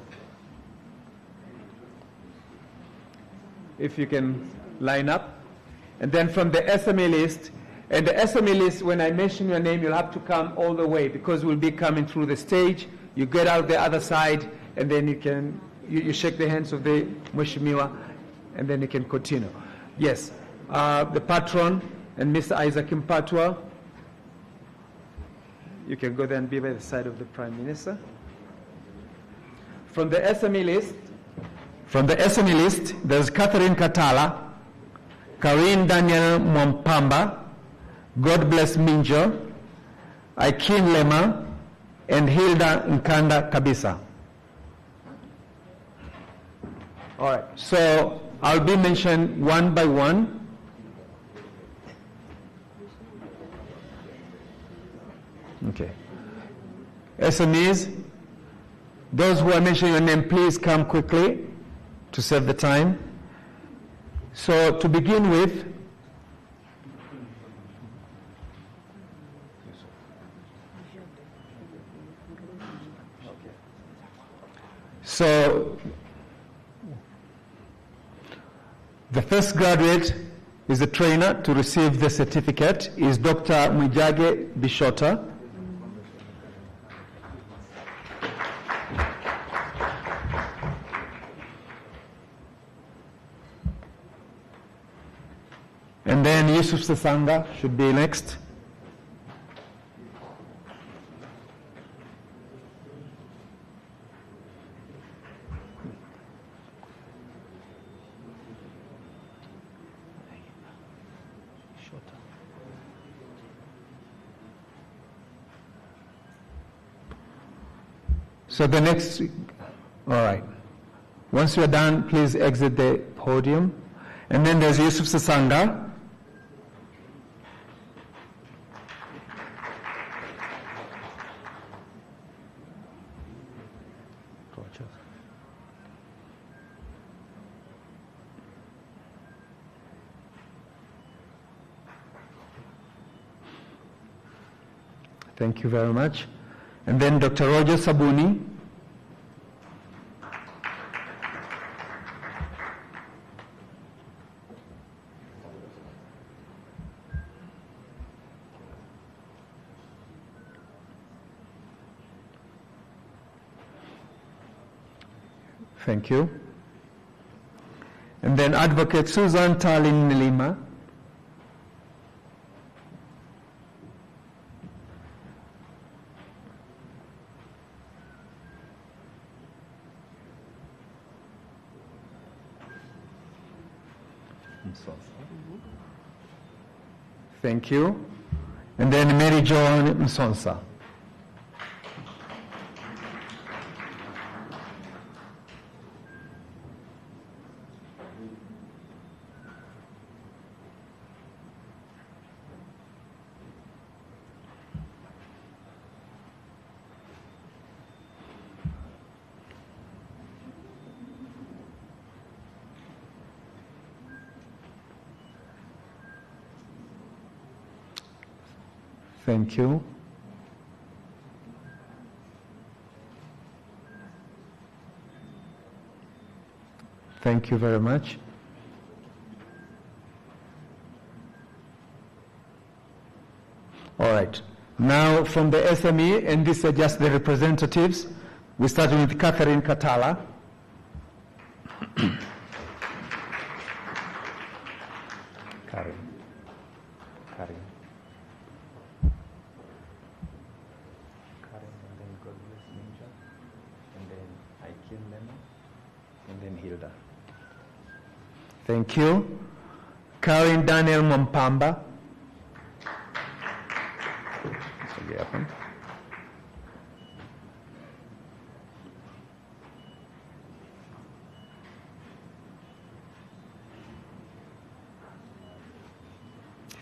If you can line up. And then from the SME list, and the SME list, when I mention your name, you'll have to come all the way because we'll be coming through the stage. You get out the other side, and then you can, you shake the hands of the Mheshimiwa, and then you can continue. Yes, the patron and Mr. Isaac Mpatwa, you can go there and be by the side of the Prime Minister. From the SME list, there's Catherine Katala, Karine Daniel Mwampamba, God Bless Minjo, Aikin Lema, and Hilda Nkanda Kabisa. All right, so I'll be mentioned one by one. Okay. SMEs, those who are mentioning your name, please come quickly to save the time. So to begin with, so the first graduate is the trainer to receive the certificate is Dr. Mwijage Bishota. And then Yusuf Sesanga should be next. So the next, all right. Once you're done, please exit the podium. And then there's Yusuf Sesanga. Thank you very much. And then Dr. Roger Sabuni. Thank you. And then Advocate Susan Talin Nilima. Thank you. And then Mary John Msonsa. Thank you. Thank you very much. All right. Now from the SME, and these are just the representatives. We start with Catherine Katala. Karen. And then God bless Ninja, and then Aikin Lema, and then Hilda. Thank you. Karen Daniel Mompamba.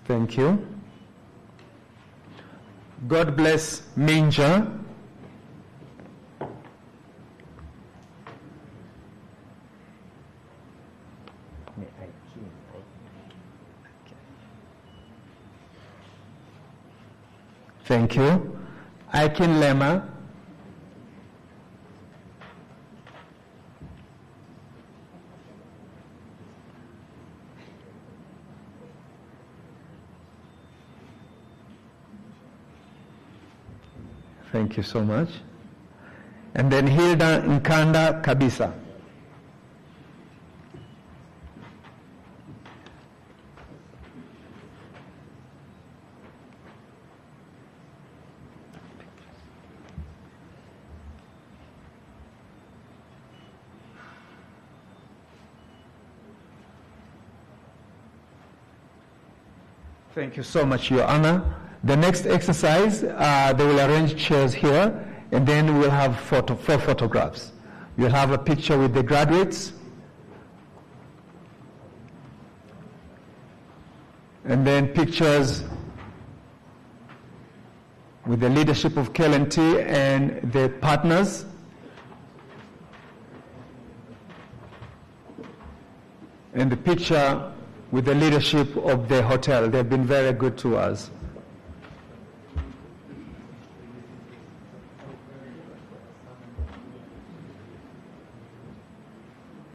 Thank you. God bless Minja. Thank you. Aikin Lema. Thank you so much. And then Hilda Nkanda Kabisa. Thank you so much, Your Honor. The next exercise, they will arrange chairs here, and then we'll have four photographs. You'll have a picture with the graduates, and then pictures with the leadership of KLNT and the partners. And the picture with the leadership of the hotel. They've been very good to us.